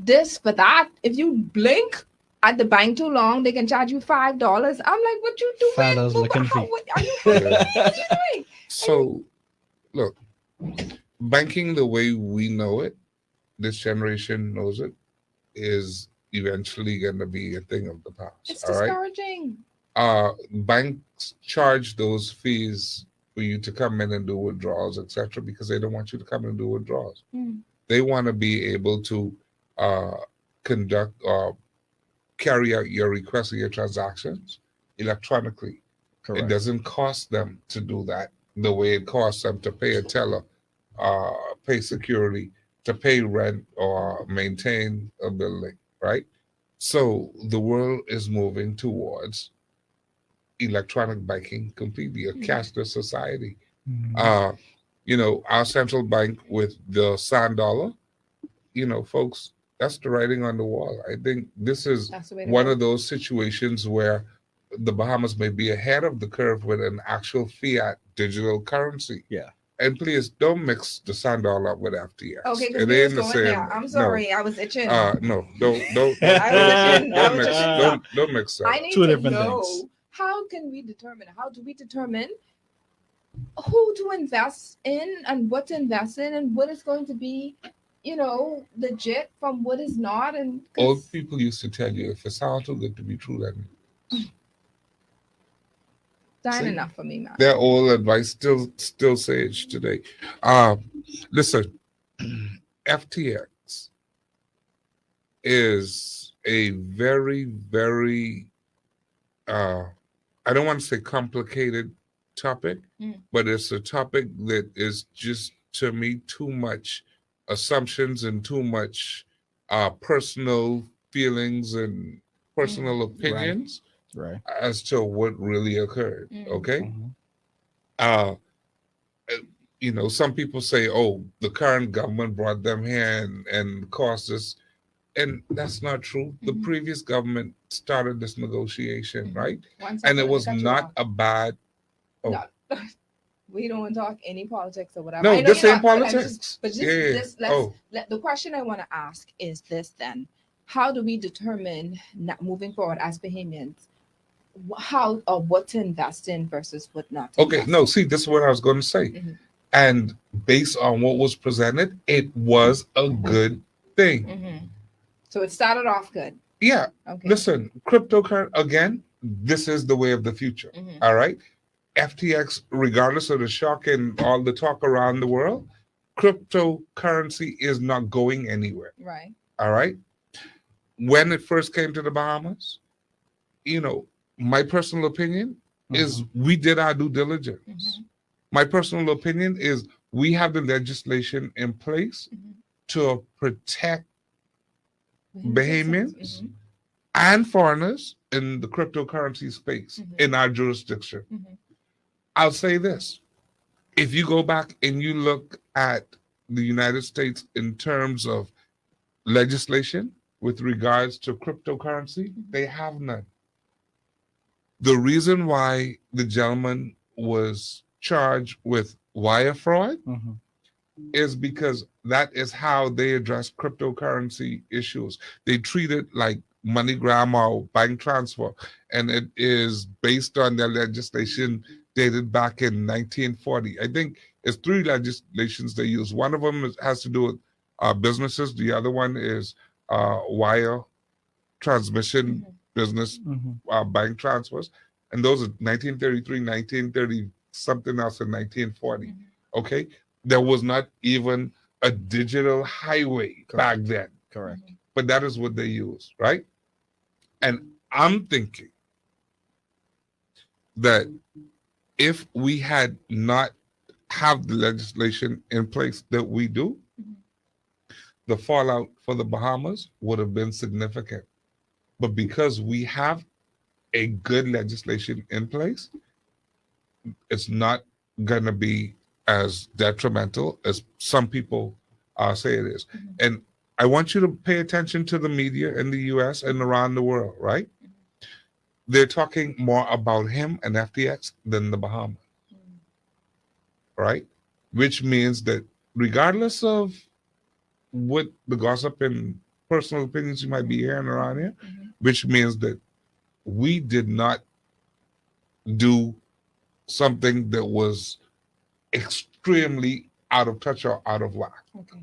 this for that. If you blink at the bank too long, they can charge you $5. I'm like, what you doing? $5 looking fee. What are you doing? So, look, banking the way we know it, this generation knows it, is eventually going to be a thing of the past. It's all right. discouraging. Banks charge those fees for you to come in and do withdrawals, etc., because they don't want you to come and do withdrawals. They want to be able to conduct or carry out your requests or your transactions electronically. Correct. It doesn't cost them to do that the way it costs them to pay a teller, pay security, to pay rent or maintain a building, right? So the world is moving towards electronic banking completely, a cashless society. You know, our central bank with the sand dollar, you know, folks, that's the writing on the wall. I think this is That's the way to one go. of those situations where the Bahamas may be ahead of the curve with an actual fiat digital currency. Yeah. And please don't mix the sand dollar up with FTX. Okay, because It we ain't was the going same. there. I'm sorry, I was itching. No, don't I was itching. I was itching. don't mix that. I up. need Two to different know, things. how do we determine who to invest in and what to invest in and what is going to be, you know, legit from what is not? And 'cause Old people used to tell you, if it sounds too good to be true, then dying See? enough for me, man. their old advice still sage today. Listen, FTX is a very, very I don't want to say complicated topic, but it's a topic that is just, to me, too much assumptions and too much personal feelings and personal opinions Right. as to what really occurred. Okay. You know, some people say, oh, the current government brought them here and caused this. And that's not true. The previous government started this negotiation, right? One And second, it let me was cut you not off. a bad. Oh, No. We don't talk any politics or whatever. no, I know this you're ain't not, but I'm politics. just- But just, Yeah. this, let's, Oh. the question I want to ask is this then. How do we determine, moving forward as Bahamians, how or what to invest in versus what not to Okay, invest no, see, this is what I was going to say. And based on what was presented, it was a good thing. in? So it started off good. Yeah, Okay. listen, cryptocurrency, again, this is the way of the future. All right. FTX, regardless of the shock and all the talk around the world, cryptocurrency is not going anywhere. Right. All right. When it first came to the Bahamas, you know, my personal opinion is we did our due diligence. My personal opinion is we have the legislation in place to protect Bahamians and foreigners in the cryptocurrency space Mhm. in our jurisdiction. Mhm. I'll say this. If you go back and you look at the United States in terms of legislation with regards to cryptocurrency, they have none. The reason why the gentleman was charged with wire fraud Mhm. is because that is how they address cryptocurrency issues. They treat it like MoneyGram or bank transfer, and it is based on their legislation dated back in 1940. I think it's three legislations they use. One of them has to do with businesses. The other one is wire transmission business Mhm. bank transfers, and those are 1933, 1930, something else in 1940. Okay, there was not even a digital highway back then, Correct. but that is what they use, right? And I'm thinking that if we had not have the legislation in place that we do, the fallout for the Bahamas would have been significant. But because we have a good legislation in place, it's not going to be as detrimental as some people say it is. And I want you to pay attention to the media in the US and around the world, right? They're talking more about him and FTX than the Bahamas, right? Which means that regardless of what the gossip and personal opinions you might be hearing around here, which means that we did not do something that was extremely out of touch or out of whack. Okay.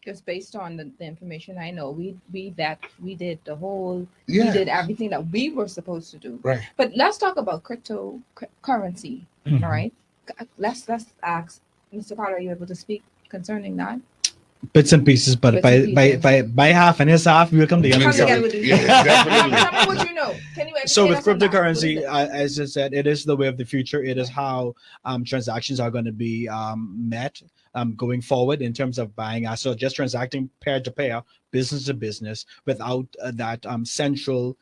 Because based on the information I know, we did the whole, we did everything that we were supposed to do. Right. But let's talk about cryptocurrency. Mhm. All right. Let's ask Mr. Carter. Are you able to speak concerning that? Bits and pieces, but Bits by, and by pieces. by by half and his half, we'll come together. Come Yeah. together with this. Yeah, definitely. Tell me what you know. Can you explain So with us on that? What is cryptocurrency, it? as I said, it is the way of the future. It is how transactions are going to be met going forward in terms of buying. So just transacting pair to pair, business to business, without that central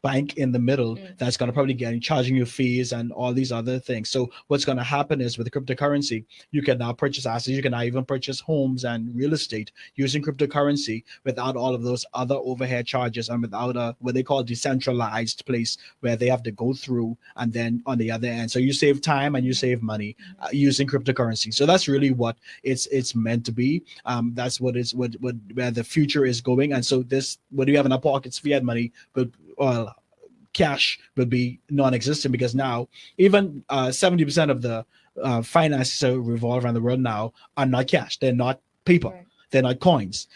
bank in the middle that's going to probably get charging you fees and all these other things. So what's going to happen is with cryptocurrency, you can now purchase assets, you can now even purchase homes and real estate using cryptocurrency without all of those other overhead charges and without a what they call decentralized place where they have to go through and then on the other end. So you save time and you save money using cryptocurrency. So that's really what it's meant to be. That's what where the future is going. And so this what do you have in our pockets, fiat money, but well, cash will be non-existent because now even 70% of the finances that revolve around the world now are not cash. They're not paper. Right. They're not coins.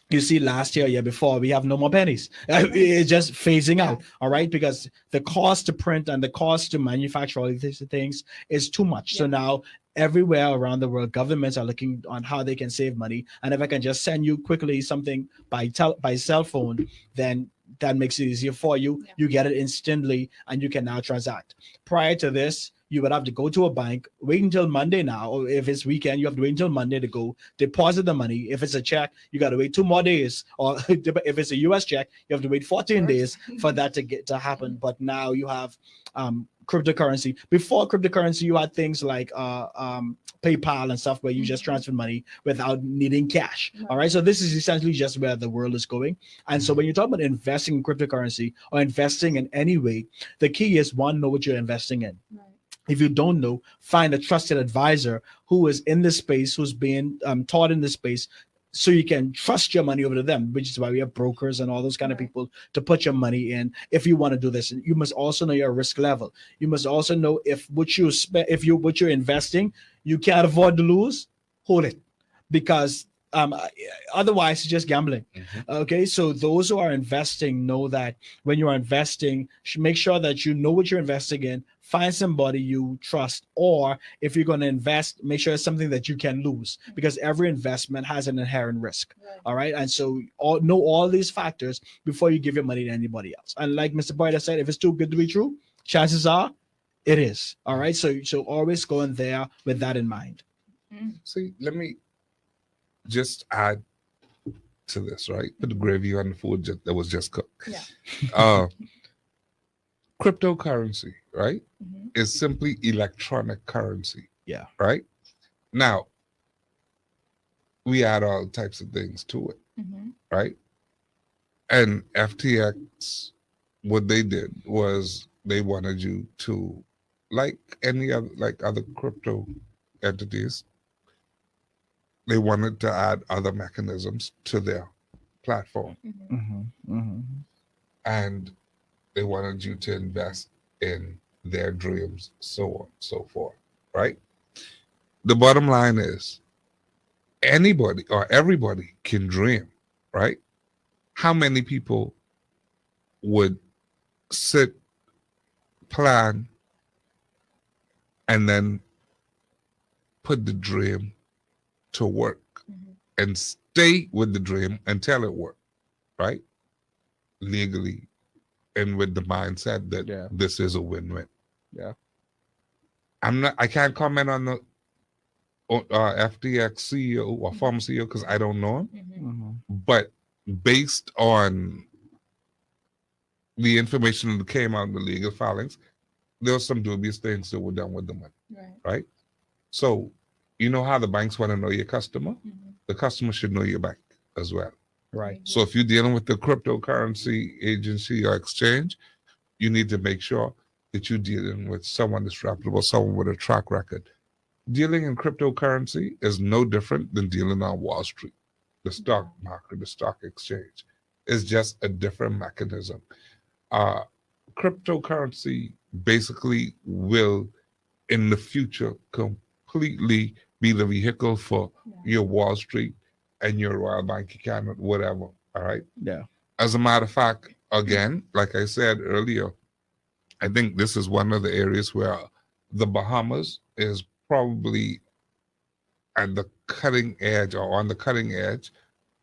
You see, last year before, we have no more pennies. It's just phasing out. All right, because the cost to print and the cost to manufacture all these things is too much. So now everywhere around the world, governments are looking on how they can save money. And if I can just send you quickly something by cell phone, then that makes it easier for you. You get it instantly and you can now transact. Prior to this, you would have to go to a bank, wait until Monday now, or if it's weekend, you have to wait until Monday to go deposit the money. If it's a check, you got to wait 2 more days. Or if it's a US check, you have to wait 14 days for that to happen. But now you have cryptocurrency. Before cryptocurrency, you had things like PayPal and stuff where you just transfer money without needing cash. All right. So this is essentially just where the world is going. And so when you talk about investing in cryptocurrency or investing in any way, the key is one, know what you're investing in. Right. If you don't know, find a trusted advisor who is in this space, who's being taught in this space, so you can trust your money over to them, which is why we have brokers and all those kind of people to put your money in. If you want to do this, and you must also know your risk level. You must also know if what you're investing, you can't afford to lose, hold it, because otherwise it's just gambling. Okay, so those who are investing know that when you are investing, make sure that you know what you're investing in. Find somebody you trust, or if you're going to invest, make sure it's something that you can lose, because every investment has an inherent risk. All right, and so know all these factors before you give your money to anybody else. And like Mr. Boyd said, if it's too good to be true, chances are it is. All right, so always go in there with that in mind. See, let me just add to this, right? Put the gravy on the food that was just cooked. Yeah. Uh, cryptocurrency, right, Mm-hmm. is simply electronic currency, Yeah. right? Now, we add all types of things to it, Mm-hmm. right? And FTX, what they did was they wanted you to, like any other, like other crypto entities, they wanted to add other mechanisms to their platform, Mm-hmm. and they wanted you to invest in their dreams, so on, so forth, right? The bottom line is anybody or everybody can dream, right? How many people would sit, plan, and then put the dream to work Mm-hmm. and stay with the dream until it worked, right? Legally and with the mindset that Yeah. this is a win-win. Yeah. I can't comment on the FTX CEO or former CEO because I don't know him. Mm-hmm. But based on the information that came out in the legal filings, there were some dubious things that were done with the money, Right. right? So, you know how the banks want to know your customer? Mm-hmm. The customer should know your bank as well. Right. So if you're dealing with the cryptocurrency agency or exchange, you need to make sure that you're dealing with someone that's reputable, someone with a track record. Dealing in cryptocurrency is no different than dealing on Wall Street, the stock market, the stock exchange. It's just a different mechanism. Cryptocurrency basically will, in the future, completely be the vehicle for your Wall Street and your Royal Bank account, whatever. All right. Yeah. As a matter of fact, again, like I said earlier, I think this is one of the areas where the Bahamas is probably at the cutting edge or on the cutting edge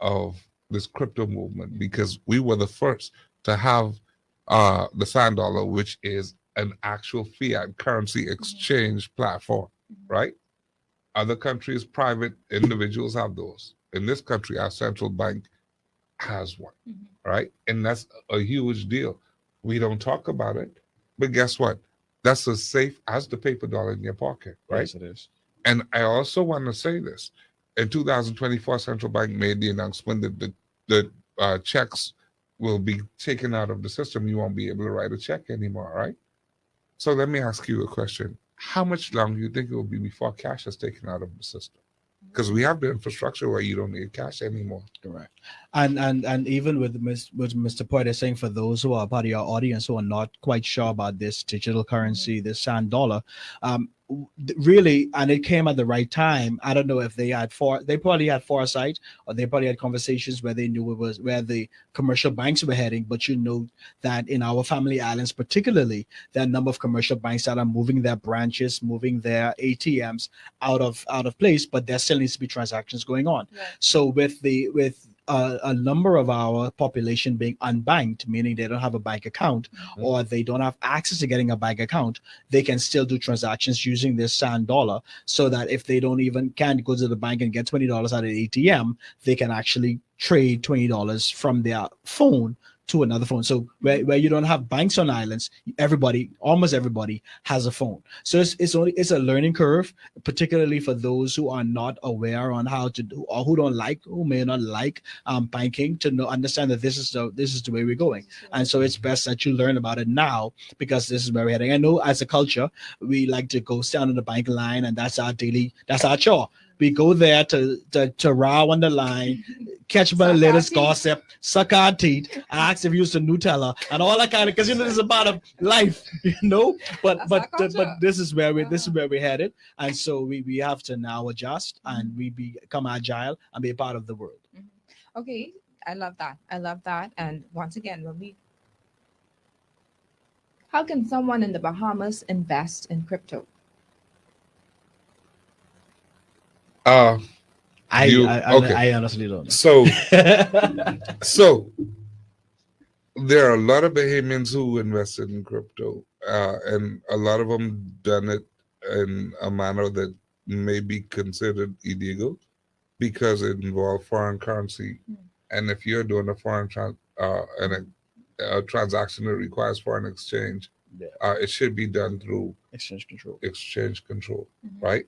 of this crypto movement because we were the first to have the sand dollar, which is an actual fiat currency exchange platform, right? Other countries, private individuals have those. In this country, our central bank has one, right? And that's a huge deal. We don't talk about it, but guess what? That's as safe as the paper dollar in your pocket, right? Yes, it is. And I also want to say this. In 2024, Central Bank made the announcement that the checks will be taken out of the system. You won't be able to write a check anymore, right? So let me ask you a question. How much longer do you think it will be before cash is taken out of the system? Because we have the infrastructure where you don't need cash anymore. Correct. And even with Mr. Poit is saying, for those who are part of your audience who are not quite sure about this digital currency, this sand dollar, really, and it came at the right time. I don't know if they probably had foresight, or they probably had conversations where they knew it was where the commercial banks were heading. But you know that in our family islands, particularly, there are a number of commercial banks that are moving their branches, moving their ATMs out of place, but there still needs to be transactions going on. Right. So with a number of our population being unbanked, meaning they don't have a bank account or they don't have access to getting a bank account, they can still do transactions using this sand dollar, so that if they can't go to the bank and get $20 out of the ATM, they can actually trade $20 from their phone to another phone. So where you don't have banks on islands, almost everybody has a phone. So it's a learning curve, particularly for those who are not aware on how to do, or who may not like banking, to understand that this is the way we're going. And so it's best that you learn about it now, because this is where we're heading. I know as a culture, we like to go stand on the bank line, and that's our chore. We go there to row on the line, catch by the latest gossip, suck our teeth, ask if you use the Nutella, and all that kind of, because this is about a life, But this is where we're headed, and so we have to now adjust and we become agile and be a part of the world. Okay, I love that. And once again, how can someone in the Bahamas invest in crypto? I honestly don't know. So there are a lot of Bahamians who invested in crypto, and a lot of them done it in a manner that may be considered illegal because it involved foreign currency and if you're doing a a transaction that requires foreign exchange, Yeah. it should be done through Exchange control. exchange control, Mhm. right?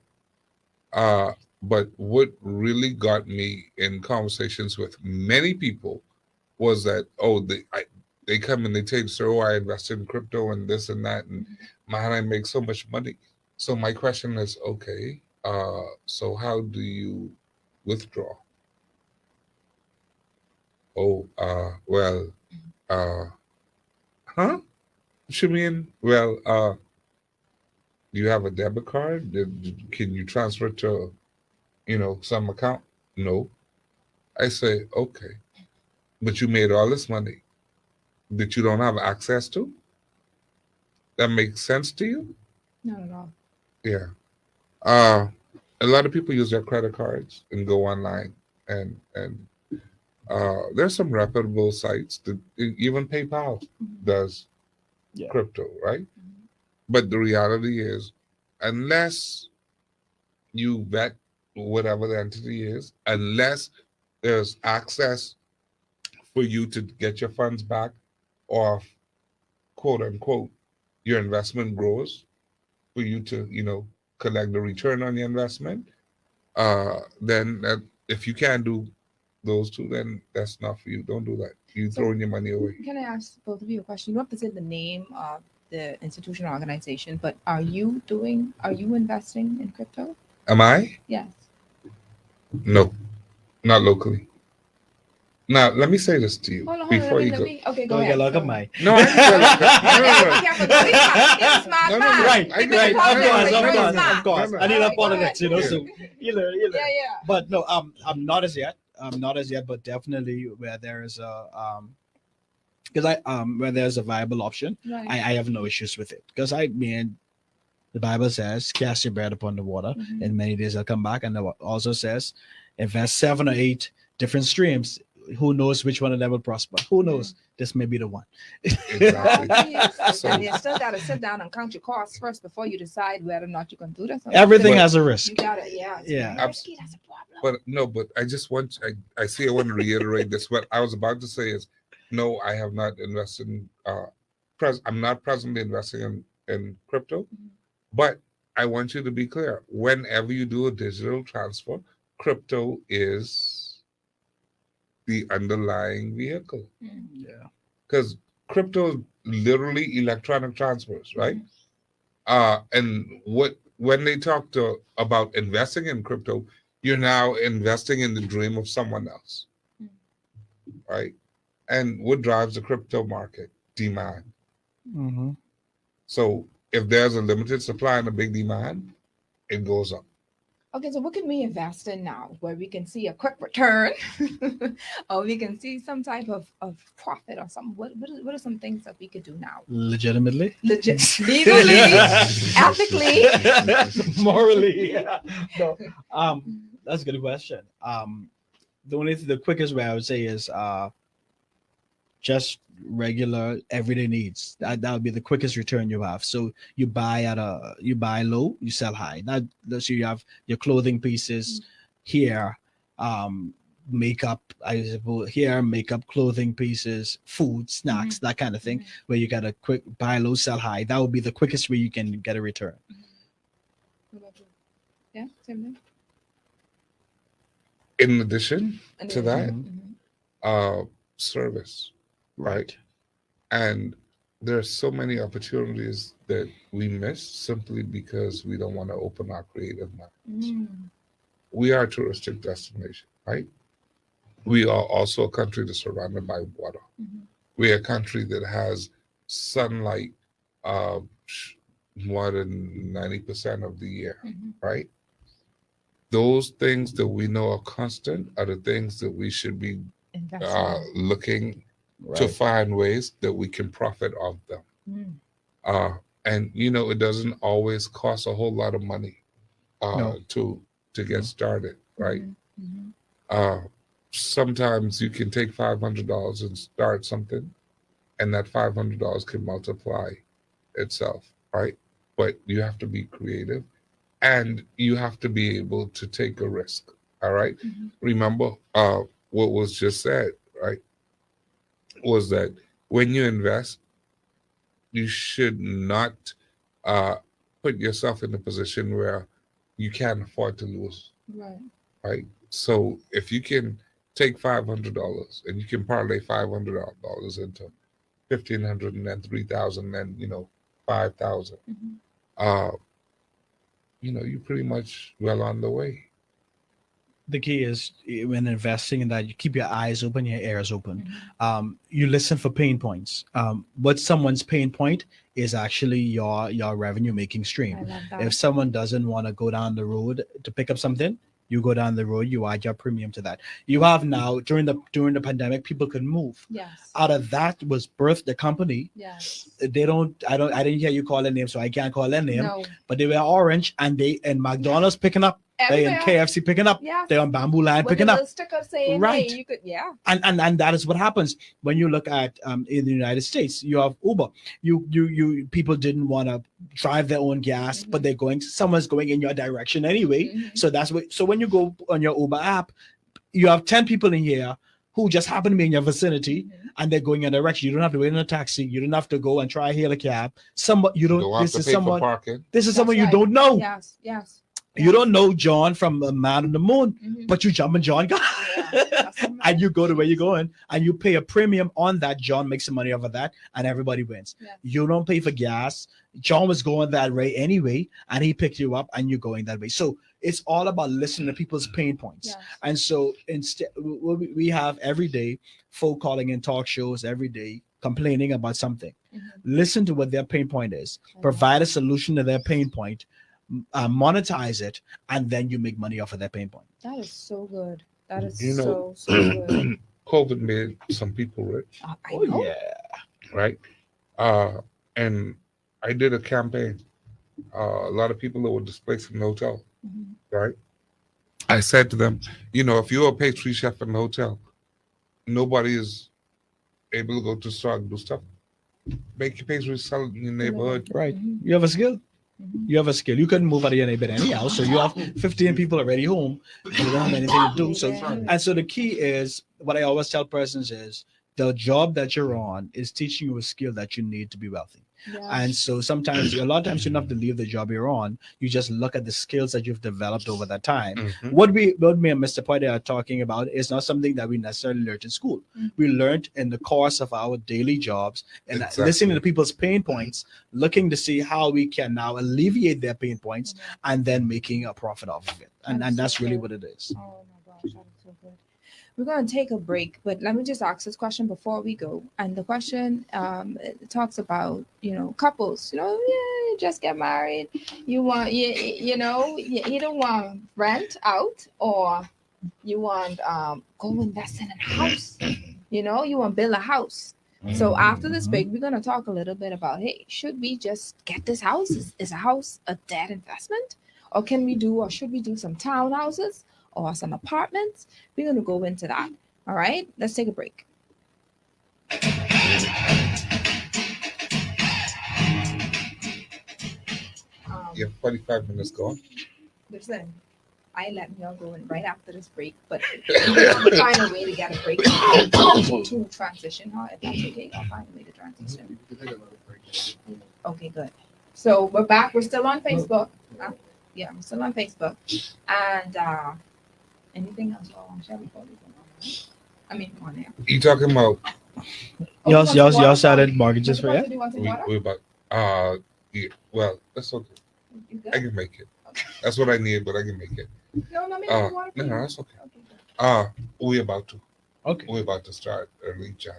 But what really got me in conversations with many people was that they come and they tell you, "So I invested in crypto and this and that, and man, I make so much money." So my question is, okay, so how do you withdraw? Oh, uh, huh? What you mean? Well, do you have a debit card? Can you transfer it to, some account? No. I say, okay, but you made all this money that you don't have access to? That makes sense to you? Not at all. Yeah. Uh, a lot of people use their credit cards and go online and there's some reputable sites that even PayPal does Yeah. crypto, right? But the reality is, unless you vet whatever the entity is, unless there's access for you to get your funds back, or quote unquote, your investment grows for you to, collect the return on your investment, then if you can't do those two, then that's not for you. Don't do that. You So- throwing your money away. Can I ask both of you a question? You don't have to say the name of the institution or organization, but are you investing in crypto? Am I? Yes. No, not locally. Now, let me say this to you Hold on, before you let go. me. Okay, go Don't ahead. get locked Go up, ahead. Mike. No, I ain't gonna look up. No, no, no. Be careful, though. He's a smart No, no, man. no. Right, I Keep it got in it. of context, course, he's of very course, smart. of course. No, no. I need Alright, a go politics, ahead. so you learn. Yeah. But no, I'm not as yet. But definitely where there is a where there's a viable option, Right. I have no issues with it, because I mean, the Bible says, "Cast your bread upon the water, Mhm. and many days will come back," and it also says, invest 7 or 8 different streams. Who knows which one of them will prosper? Who knows? This may be the one. Exactly. So So- you still got to sit down and count your costs first before you decide whether or not you can do this. Everything But- has a risk. You got it. Yeah. It's Yeah. very risky. That's a problem. But no, but I just I see I want to reiterate this. What I was about to say is, no, I have not invested in, I'm not presently investing in crypto, but I want you to be clear. Whenever you do a digital transfer, crypto is the underlying vehicle, Yeah. because crypto is literally electronic transfers, right? And when they talk about investing in crypto, you're now investing in the dream of someone else, right? And what drives the crypto market? Demand. Mm-hmm. So if there's a limited supply and a big demand, it goes up. Okay, so what can we invest in now where we can see a quick return or we can see some type of profit or something? What are some things that we could do now? Legitimately, Legit, legally, ethically. morally. Yeah. No, that's a good question. The quickest way I would say is just regular everyday needs. That would be the quickest return you have. So you buy low, you sell high. Now let's say you have your clothing pieces here, makeup, I suppose here, makeup, clothing pieces, food, snacks, that kind of thing, where you got a quick buy low, sell high. That would be the quickest way you can get a return. What about you? Yeah, same thing. In addition to that, Mhm. service, right? And there's so many opportunities that we miss simply because we don't want to open our creative mind. Mm. We are a touristic destination, right? We are also a country that's surrounded by water. Mhm. We're a country that has sunlight more than 90% of the year, Mhm. right? Those things that we know are constant are the things that we should be Investment. looking Right. to find ways that we can profit off them. Mm. And it doesn't always cost a whole lot of money No. to get started, right? Mhm. Mhm. Sometimes you can take $500 and start something, and that $500 can multiply itself, right? But you have to be creative, and you have to be able to take a risk. All right. Mhm. Remember, what was just said, right? Was that when you invest, you should not uh, put yourself in a position where you can't afford to lose, Right. right? So if you can take $500 and you can parlay $500 into 1,500 and then 3,000 and 5,000, Mhm. uh, you're pretty much well on the way. The key is when investing in that, you keep your eyes open, your ears open. Mhm. You listen for pain points. What someone's pain point is actually your revenue making I stream. love that. If someone doesn't want to go down the road to pick up something, you go down the road, you add your premium to that. You have now during the pandemic, people could move. Yes. Out of that was birthed the company. Yes. I didn't hear you call their name, so I can't call their name. No. But they were orange, and McDonald's picking up, and Everywhere. KFC picking up. Yes. They're on Bamboo Line With picking the up. little sticker saying, Right. hey, you could, yeah. And that is what happens when you look at in the United States. You have Uber. You people didn't want to drive their own gas, but someone's going in your direction anyway. Mhm. So that's what. So when you go on your Uber app, you have 10 people in here who just happen to be in your vicinity, Mhm. and they're going in a direction. You don't have to wait in a taxi. You don't have to go and try hail a cab. You You don't. don't have This to is pay for someone. parking. This is That's someone you right. don't know. Yes. Yes. You don't know John from Man on the Moon, Mhm. but you jump in John. Yeah, that's amazing. And you go to where you're going and you pay a premium on that. John makes some money off of that, and everybody wins. Yeah. You don't pay for gas. John was going that way anyway, and he picked you up and you're going that way. So it's all about listening to people's pain points. Yes. And so instead, we have every day folk calling in talk shows every day complaining about something. Mhm. Listen to what their pain point is, I love provide a solution to their pain point, monetize it, and then you make money off of that pain point. That is so good. That is You know, so good. COVID made some people rich, I know. yeah. right? And I did a campaign. A lot of people that were displaced from the hotel, Mhm. right? I said to them, if you're a pastry chef in the hotel, nobody is able to go to the store and do stuff. Make your pastries, sell it in your neighborhood. Right. Mhm. You have a skill. Mhm. You have a skill. You couldn't move out of your neighborhood anyhow. So you have 15 people already home. You don't have anything to do. So and so the key is what I always tell persons is the job that you're on is teaching you a skill that you need to be wealthy. Yeah. And so a lot of times you don't have to leave the job you're on. You just look at the skills that you've developed over that time. Mhm. What me and Mr. Poyde are talking about is not something that we necessarily learned in school. Mhm. We learned in the course of our daily jobs and Exactly. listening to people's pain points, looking to see how we can now alleviate their pain points Mhm. and then making a profit off of it. And That's that's so really good. what it is. Oh my gosh, that is so good. We're going to take a break, but let me just ask this question before we go. And the question it talks about, couples, you just get married. You want, you either want rent out or you want go invest in a house. You want build a house. So after this break, we're going to talk a little bit about, hey, should we just get this house? Is a house a debt investment? Or should we do some townhouses or some apartments? We're going to go into that. All right, let's take a break. You have 45 minutes gone. Listen, I let y'all go in right after this break, but I'll find a way to get a break to transition. If that's okay, I'll find a way to transition. Okay, good. So we're back. We're still on Facebook. Yeah, we're still on Facebook. And anything else? Oh, I'm sure we probably don't know, right? I mean, on there. You talking about Y'all started mortgages for yeah? it? Do you want some we, water? we about yeah, well, that's okay. You I good? can make it. Okay. That's what I need, but I can make it. No, let me Uh, water. no, for you. that's okay. Okay, good. We're about to. Okay. We're about to start early Jan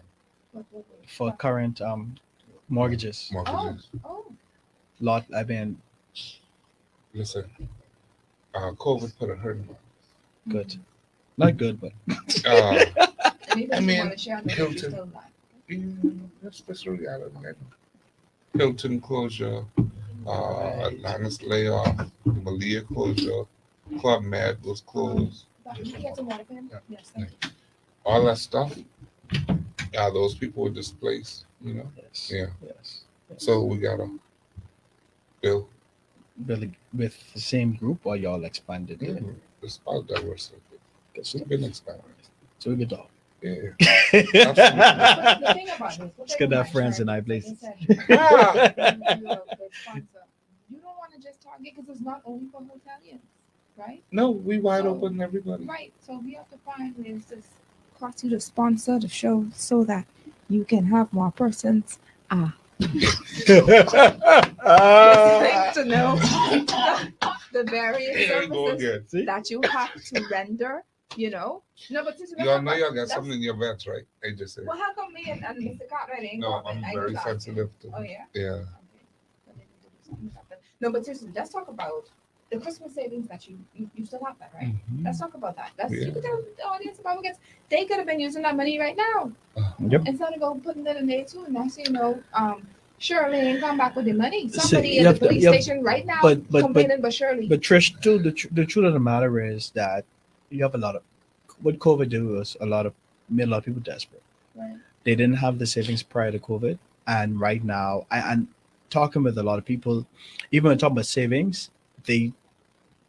What? For current mortgages. mortgages. Oh, Listen, COVID put a hurt in my. Good. Not good, but Uh, anything I you mean, want to share? That Hilton. you still like? especially out of that. Hilton closure, Atlantis layoff, Malia closure, Club Med was closed. Can you get some water for him? Yeah. Yes, thank you. All that stuff. Yeah, those people were displaced. yes. Yeah. Yes. So we gotta build. Really with the same group or y'all expanded it? It's about diversity. Good We've been expanding. So we can talk. Yeah. But the thing about this, Let's get our friends in our place. Ah, You don't want to just target because it's not only for hoteliers, right? no, we wide So- open, everybody. Right. So we have to find ways to cost you to sponsor the show so that you can have more persons. Listening to know the various Here we go services again. See? that you have to render. You know. No, but this is Y'all know y'all got something in your vets, right? I just said. Well, how come me and Mr. Cartwright ain't No, talking? I'm I very just asking. sensitive to. Oh yeah. Yeah. No, but seriously, let's talk about the Christmas savings that you still have that, right? Mhm. Let's talk about that. Let's Yeah. you can tell the audience about because they could have been using that money right now Yep. instead of go putting it in there too. And that's Shirley ain't come back with the money. See, Somebody you in the have to- police you have- station right now but- complaining, but Shirley. But Trish, too, the truth of the matter is that you have a lot of what COVID did was made a lot of people desperate. Right. They didn't have the savings prior to COVID, and right now, I'm talking with a lot of people. Even when talking about savings, they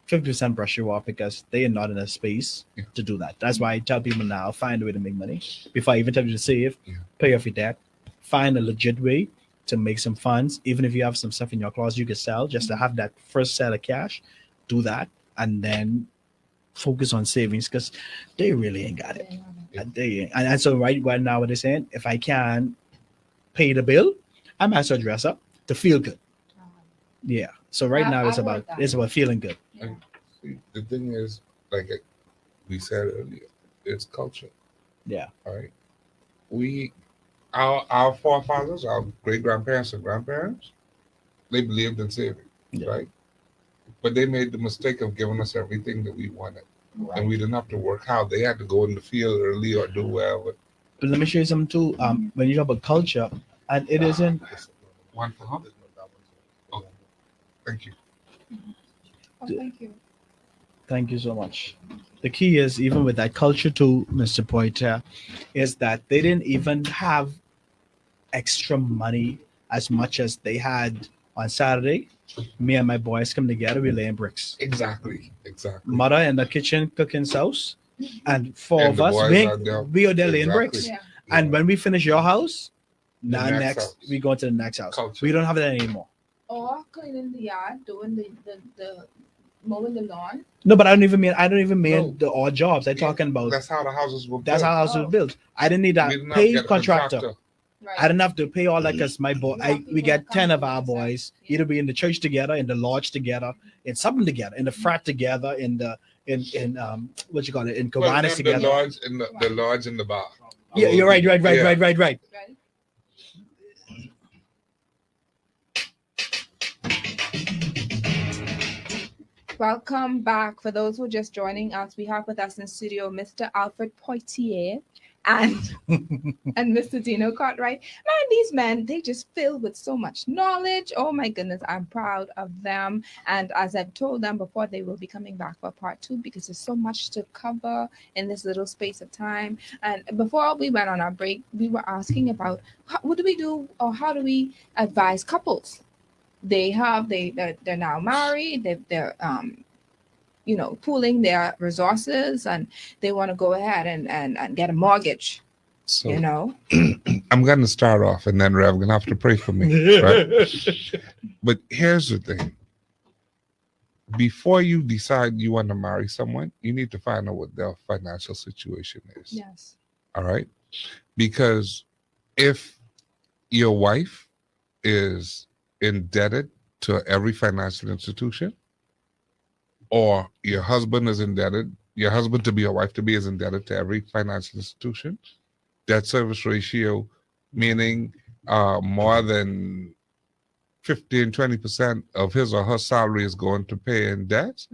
50% brush you off because they are not in a space Yeah. to do that. That's why I tell people now find a way to make money before I even tell you to save, Yeah. pay off your debt, find a legit way to make some funds. Even if you have some stuff in your closet you can sell, just to have that first set of cash, do that, and then focus on savings because they really ain't got it. And and so right now what they're saying, if I can pay the bill, I might as well dress up to feel good. Yeah. So right now I've heard that. it's about feeling good. Yeah. See, the thing is, like we said earlier, it's culture. Yeah. All right. Our forefathers, our great grandparents and grandparents, they believed in saving, Yeah. right? But they made the mistake of giving us everything that we wanted, and we didn't have to work hard. They had to go in the field early or do whatever. But let me show you something too. When you talk about culture, and it isn't One for hundred. Oh, thank you. Oh, thank you. thank you so much. The key is even with that culture too, Mr. Poiter, is that they didn't even have extra money as much as they had on Saturday. Me and my boys come together, we laying bricks. Exactly. Mother in the kitchen cooking sauce, and four And of the us boys are there. we are there laying Exactly. bricks. Yeah. And when we finish your house, now next next house. we go to the next house. Culture. We don't have that anymore. Or cleaning the yard, doing the mowing the lawn. No, but I don't even mean No. the odd jobs. I'm Yeah, talking about that's how the houses were that's built. how houses Oh. were built. I didn't need We that didn't have to paid get a contractor. Right. I didn't have to pay all that because my boy, You have we people get that come 10 of to our the side. boys, Yeah. either be in the church together, in the lodge together, in something together, in the frat together, in what you call it, in Well, Kiwanis the together. lodge and the lodge and the bar. Yeah, you're right. Right. Welcome back. For those who are just joining us, we have with us in studio Mr. Alfred Poitier and and Mr. Dino Cartwright. Man, these men, they just filled with so much knowledge. Oh my goodness, I'm proud of them. And as I've told them before, they will be coming back for part 2 because there's so much to cover in this little space of time. And before we went on our break, we were asking about what do we do or how do we advise couples? They're now married. They're pooling their resources and they want to go ahead and get a mortgage. So I'm going to start off, and then Rev gonna have to pray for me. Right? But here's the thing: before you decide you want to marry someone, you need to find out what their financial situation is. Yes. All right, because if your wife is indebted to every financial institution, or your husband is indebted, your husband to be, your wife to be is indebted to every financial institution, debt service ratio, meaning more than 15-20% of his or her salary is going to pay in debts,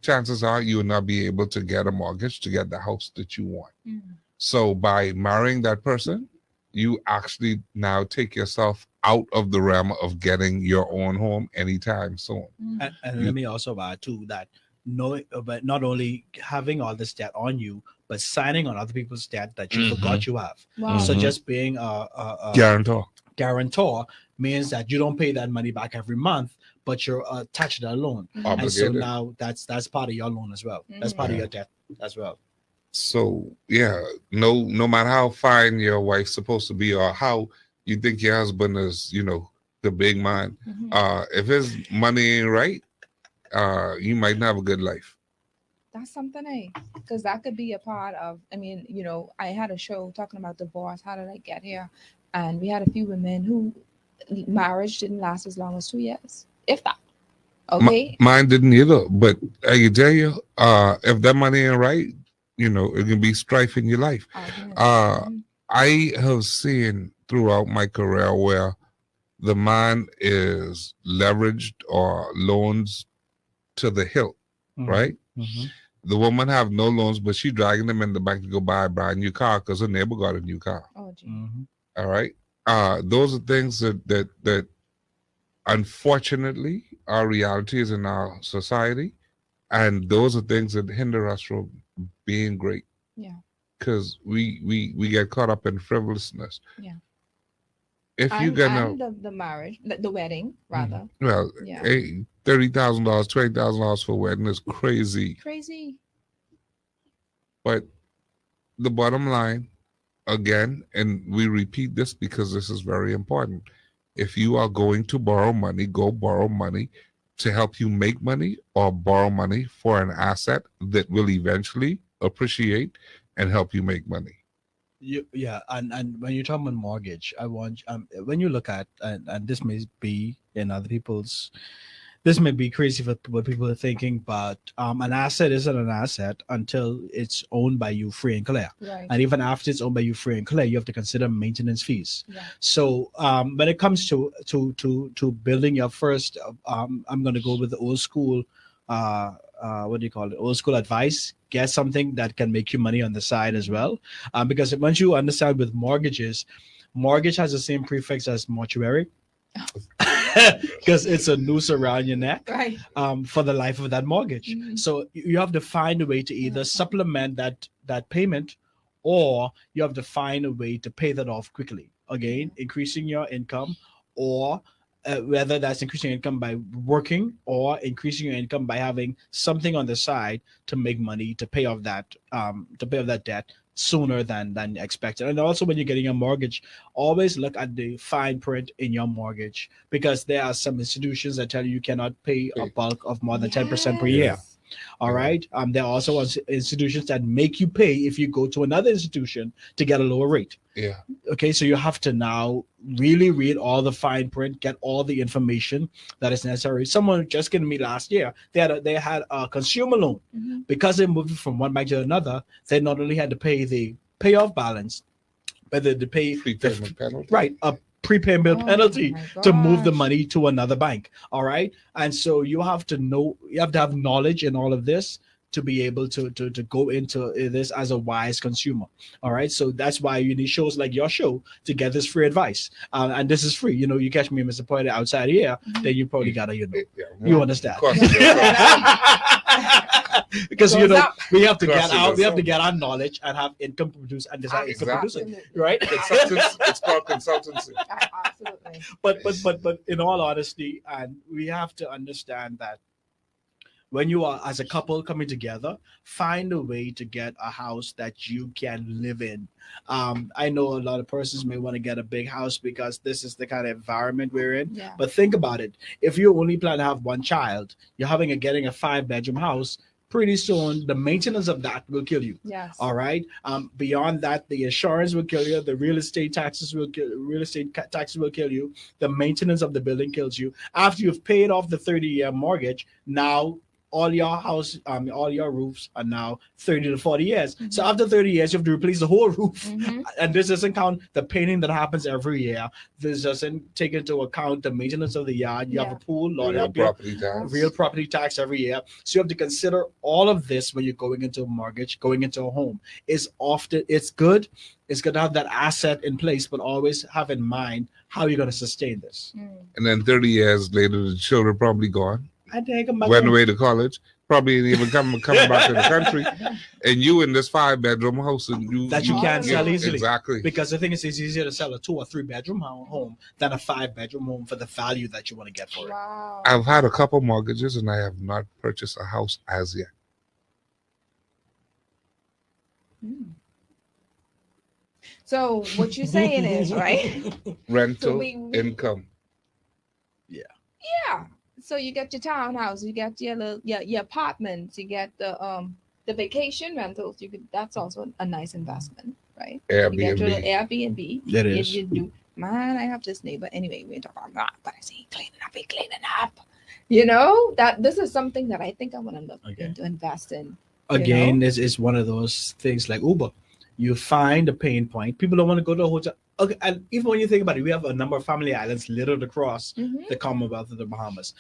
chances are you will not be able to get a mortgage to get the house that you want. So by marrying that person, you actually now take yourself out of the realm of getting your own home anytime soon. And let me also add too that but not only having all this debt on you, but signing on other people's debt that you forgot you have. Wow. So Mhm. just being a Guarantor. guarantor means that you don't pay that money back every month, but you're attached to that loan. And so Obligated. now that's part of your loan as well. That's part of Mhm. your debt as well. So yeah, no matter how fine your wife's supposed to be or how you think your husband is, the big man, if his money ain't right, you might not have a good life. That's something, because that could be a part of. I mean, I had a show talking about divorce. How did I get here? And we had a few women who marriage didn't last as long as 2 years, if that. Okay. Mine didn't either, but I can tell you, if that money ain't right, it can be strife in your life. I have seen throughout my career where the man is leveraged or loans to the hilt, right? Mm-hmm. The woman have no loans, but she dragging them in the bank to go buy a brand new car because her neighbor got a new car. Oh, gee. Mm-hmm. All right. Those are things that unfortunately are realities in our society, and those are things that hinder us from being great. Yeah. Because we get caught up in frivolousness. Yeah. If you're gonna and the marriage, the wedding rather. well, Yeah. $30,000, $20,000 for a wedding is crazy. Crazy. But the bottom line, again, and we repeat this because this is very important. If you are going to borrow money, go borrow money to help you make money or borrow money for an asset that will eventually appreciate and help you make money. And when you're talking about mortgage, I want when you look at and this may be in other people's, this may be crazy for what people are thinking, but an asset isn't an asset until it's owned by you free and clear. Right. And even after it's owned by you free and clear, you have to consider maintenance fees. Yeah. So when it comes to building your first, I'm going to go with the old school. What do you call it? Old school advice. Get something that can make you money on the side as well, because once you understand with mortgages, mortgage has the same prefix as mortuary. Because it's a noose around your neck, Right. For the life of that mortgage. Mhm. So you have to find a way to either supplement that payment, or you have to find a way to pay that off quickly. Again, increasing your income, or whether that's increasing your income by working or increasing your income by having something on the side to make money to pay off that debt sooner than expected. And also, when you're getting a mortgage, always look at the fine print in your mortgage, because there are some institutions that tell you cannot pay a bulk of more than 10% per year. Yes. All right. There are also institutions that make you pay if you go to another institution to get a lower rate. Yeah. Okay, so you have to now really read all the fine print, get all the information that is necessary. Someone just gave me last year, they had a consumer loan. Mhm. Because they moved from one bank to another. They not only had to pay the payoff balance, but they had to pay Prepayment penalty. right a prepayment Oh, penalty my to move the gosh. money to another bank. All right, and so you have to have knowledge in all of this to be able to go into this as a wise consumer. All right, so that's why you need shows like your show to get this free advice, and this is free. You catch me, Mr. Pointer, outside here, then you probably gotta Yeah. you understand. Of course. Because Goes up. we have to Of get course it out, does. we have to get our knowledge and have income produce and decide income Exactly. producing, right? It's called consultancy. Absolutely. But in all honesty, and we have to understand that when you are as a couple coming together, find a way to get a house that you can live in. I know a lot of persons may want to get a big house because this is the kind of environment we're in. Yeah. But think about it. If you only plan to have one child, you're getting a 5-bedroom house. Pretty soon, the maintenance of that will kill you. Yes. All right. Beyond that, the insurance will kill you. The real estate taxes will kill you. The maintenance of the building kills you. After you've paid off the 30-year mortgage, now all your house, all your roofs are now 30 to 40 years. Mm-hmm. So after 30 years, you have to replace the whole roof. Mhm. And this doesn't count the painting that happens every year. This doesn't take into account the maintenance of the yard. You have Yeah. a pool, Lord Real help you. property tax. Real property tax every year. So you have to consider all of this when you're going into a mortgage, going into a home. It's good. It's good to have that asset in place, but always have in mind how you're going to sustain this. Mm. And then 30 years later, the children probably gone, I think I'm went away to college, probably ain't even coming back to the country. And you in this 5-bedroom house and you can't sell yeah, easily. Exactly. Because the thing is, it's easier to sell a 2 or 3-bedroom home than a 5-bedroom home for the value that you want to get for it. Wow. I've had a couple mortgages and I have not purchased a house as yet. Mm. So what you're saying is, right? Rental we- income. Yeah. So you get your townhouse, you get your little your apartments, you get the vacation rentals. You could that's also a nice investment, right? You get your little Airbnb. Airbnb. It is. You do. Man, I have this neighbor. Anyway, we talk about that, but I see cleaning up. You know that this is something that I think I want to look Okay. into invest in. Again, this is one of those things like Uber. You find a pain point. People don't want to go to a hotel. Okay, and even when you think about it, we have a number of family islands littered across Mhm. the Commonwealth of the Bahamas.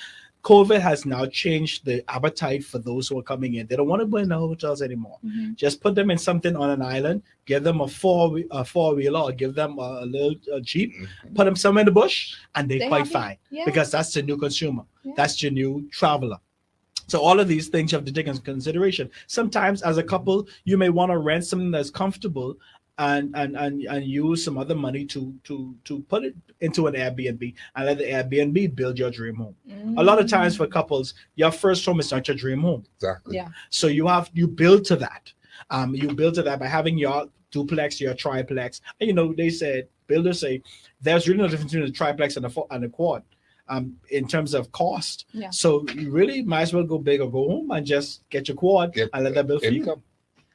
COVID has now changed the appetite for those who are coming in. They don't want to go in the hotels anymore. Mhm. Just put them in something on an island, give them a four-wheeler, or give them a little jeep, Mhm. put them somewhere in the bush, and they're They quite happy. fine Yeah. because that's the new consumer. Yeah. That's your new traveler. So all of these things you have to take into consideration. Sometimes as a couple, you may want to rent something that's comfortable and use some other money to put it into an Airbnb and let the Airbnb build your dream home. A lot of times for couples, your first home is not your dream home. Exactly. Yeah. So you build to that. You build to that by having your duplex, your triplex. And builders say there's really no difference between a triplex and a quad. In terms of cost. Yeah. So you really might as well go big or go home and just get your quad Get and let that build for you. income.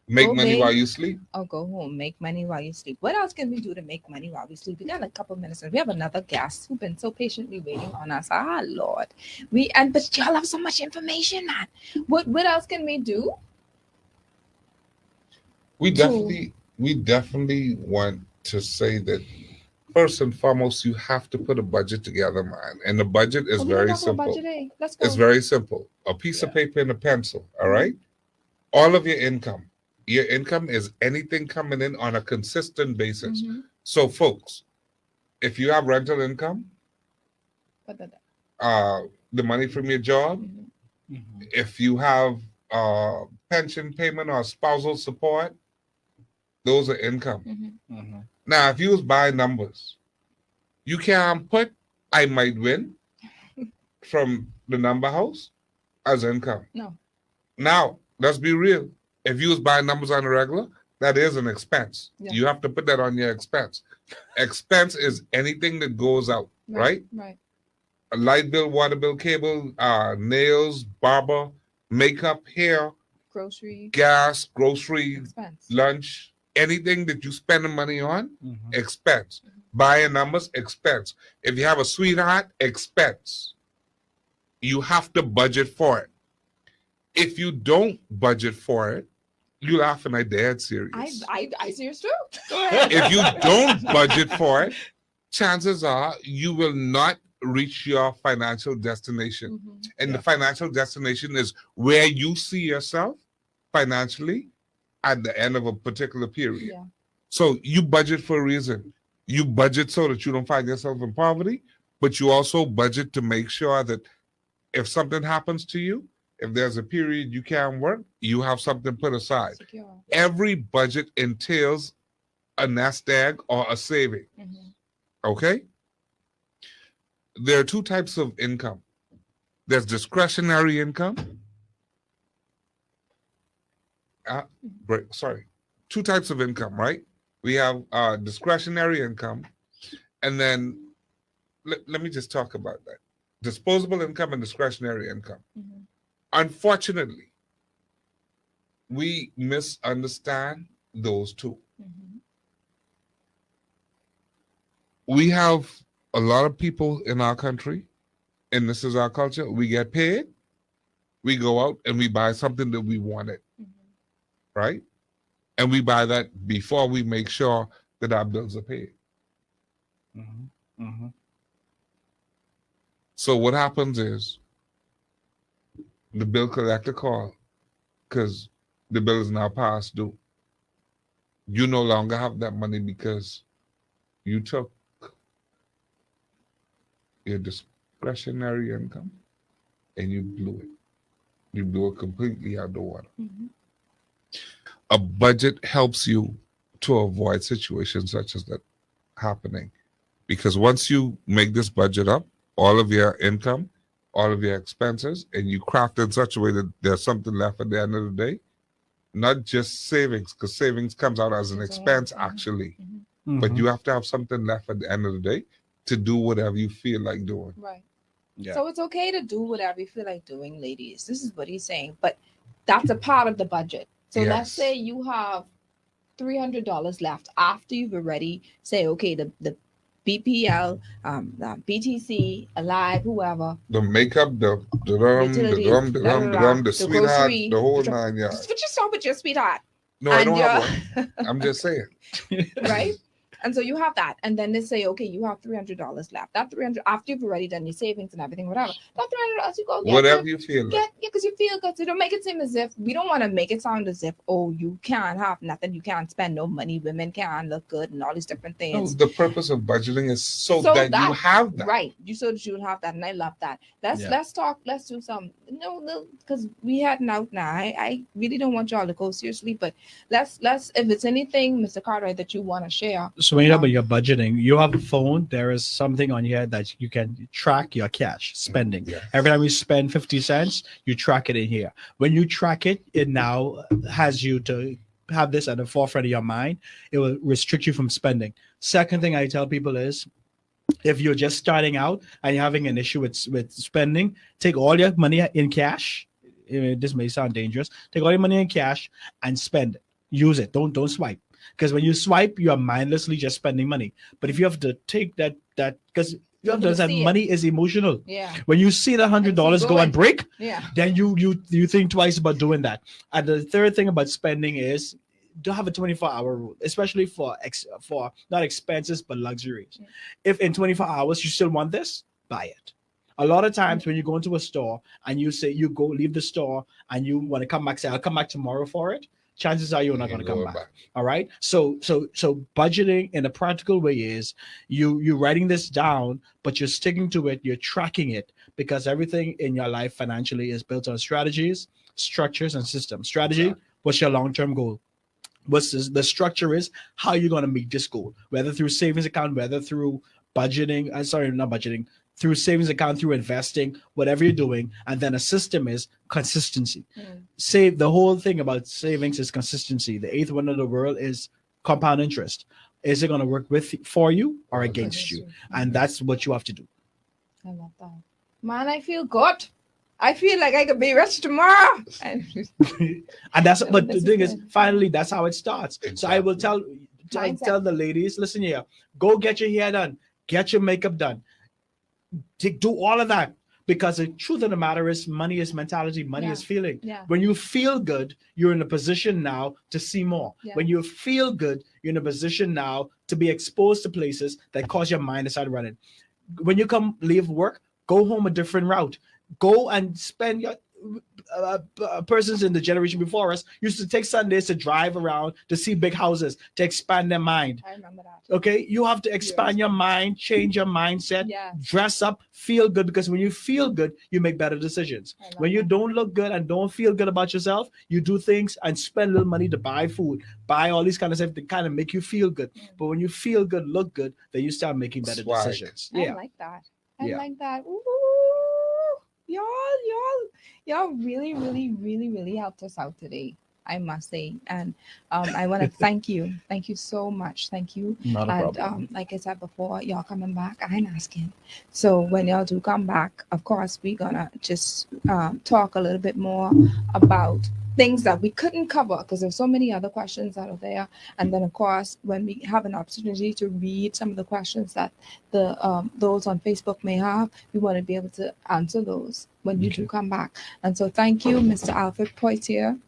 Make Go money big. while you sleep. Or go home, make money while you sleep. What else can we do to make money while we sleep? We got a couple minutes, and we have another guest who's been so patiently waiting on us. Ah, Lord, but y'all have so much information, man. What else can we do? We definitely want to say that first and foremost, you have to put a budget together, man. And the budget is Oh, we don't very talk about simple. budget, eh? Let's go. It's very simple. A piece of paper and a pencil, all right? All of your income. Your income is anything coming in on a consistent basis. Mhm. So, folks, if you have rental income, What the- the money from your job, mhm. Mhm. if you have pension payment or spousal support, those are income. Mhm. Mhm. Now, if you was buying numbers, you can put I might win from the number house as income. No. Now, let's be real. If you was buying numbers on a regular, that is an expense. Yeah. You have to put that on your expense. Expense is anything that goes out, right? Right. A light bill, water bill, cable, nails, barber, makeup, hair, Grocery gas, grocery, expense. lunch, anything that you spend the money on, Mhm. expense. Buying numbers, expense. If you have a sweetheart, expense. You have to budget for it. If you don't budget for it, you laughing at dead serious. I serious too. Go ahead. If you don't budget for it, chances are you will not reach your financial destination. Mhm. And the financial destination is where you see yourself financially at the end of a particular period. Yeah. So you budget for a reason. You budget so that you don't find yourself in poverty, but you also budget to make sure that if something happens to you, if there's a period you can't work, you have something put aside. Secure. Every budget entails a nest egg or a saving. Mhm. Okay? There are two types of income. There's discretionary income. Two types of income, right? We have discretionary income, and then let me just talk about that. Disposable income and discretionary income. Mhm. Unfortunately, we misunderstand those two. Mhm. We have a lot of people in our country, and this is our culture. We get paid, we go out and we buy something that we wanted, Mhm. right? And we buy that before we make sure that our bills are paid. Mhm. Mhm. So what happens is the bill collector call because the bill is now past due. You no longer have that money because you took your discretionary income and you blew it. You blew it completely out the water. Mhm. A budget helps you to avoid situations such as that happening. Because once you make this budget up, all of your income, all of your expenses, and you craft it in such a way that there's something left at the end of the day, not just savings, because savings comes out as an It's a expense lot, mhm. actually. Mhm. But Mhm. you have to have something left at the end of the day to do whatever you feel like doing. Right. Yeah. So it's okay to do whatever you feel like doing, ladies. This is what he's saying, but that's a part of the budget. So let's Yes. say you have $300 left after you've already say, okay, the BPL, the BTC, Alive, whoever, The makeup, the utilities, the the sweetheart, grocery, the whole the- 9 yards. just put yourself with your sweetheart, No, I and don't have your- one. I'm just saying. right? And so you have that, and then they say, okay, you have $300 left. That 300 after you've already done your savings and everything, whatever. That $300 you go get Whatever to- you feel like. yeah, because you feel good. So don't make it seem as if we don't want to make it sound as if, oh, you can't have nothing, you can't spend no money, women can't look good, and all these different No, things. the purpose of budgeting is so, So that, that- you have that. Right, you so that you'll have that, and I love that. Let's talk. Let's do some no, because we heading out now. I really don't want y'all to go seriously, but let's if it's anything, Mr. Cartwright, that you want to share. So when you talk about your budgeting, you have a phone. There is something on here that you can track your cash spending. Yes. Every time you spend 50 cents, you track it in here. When you track it, it now has you to have this at the forefront of your mind. It will restrict you from spending. Second thing I tell people is, if you're just starting out and you're having an issue with spending, take all your money in cash. This may sound dangerous. Take all your money in cash and spend it. Use it. Don't swipe. Because when you swipe, you are mindlessly just spending money. But if you have to take that because you have to understand see it. money is emotional. Yeah, When you see the $100 go going. and break, yeah. then you think twice about doing that. And the third thing about spending is don't have a 24-hour rule, especially for not expenses but luxuries. Yeah. If in 24 hours you still want this, buy it. A lot of times when you go into a store and you say you go leave the store and you want to come back, say I'll come back tomorrow for it, chances are you're not going to come back. All right. So budgeting in a practical way is you writing this down, but you're sticking to it, you're tracking it, because everything in your life financially is built on strategies, structures, and systems. Strategy, what's your long-term goal? What's the structure is how you're going to meet this goal, whether through savings account, whether through budgeting, not budgeting, through savings account, through investing, whatever you're doing. And then a system is consistency. Save the whole thing about savings is consistency. The eighth wonder of the world is compound interest. Is it going to work for you or against you? And that's what you have to do. I love that. Man, I feel good. I feel like I could be rich tomorrow. And that's No, but this the thing is is good. finally that's how it starts. So I will Exactly. tell the ladies, listen here, go get your hair done, get your makeup done, do all of that, because the truth of the matter is money is mentality, money Yeah. is feeling. Yeah. When you feel good, you're in a position now to see more. Yeah. When you feel good, you're in a position now to be exposed to places that cause your mind to start running. When you leave work, go home a different route. Go and spend your persons in the generation before us used to take Sundays to drive around to see big houses to expand their mind. I remember that. Okay, you have to expand your mind, change your mindset, Yeah. dress up, feel good, because when you feel good, you make better decisions. I love When you that. don't look good and don't feel good about yourself, you do things and spend a little money to buy food, buy all these kind of stuff to kind of make you feel good. But when you feel good, look good, then you start making better Swag. decisions. I Yeah. like that. I Yeah. like that. Ooh, y'all really helped us out today, I must say. And I want to thank you. Thank you so much. Thank you. Not a And problem. like I said before, y'all coming back, I'm asking. So when y'all do come back, of course, we're gonna just talk a little bit more about things that we couldn't cover because there's so many other questions that are there. And then of course, when we have an opportunity to read some of the questions that the those on Facebook may have, we want to be able to answer those when you do come back. And so thank you, Mr. Alfred Poitier.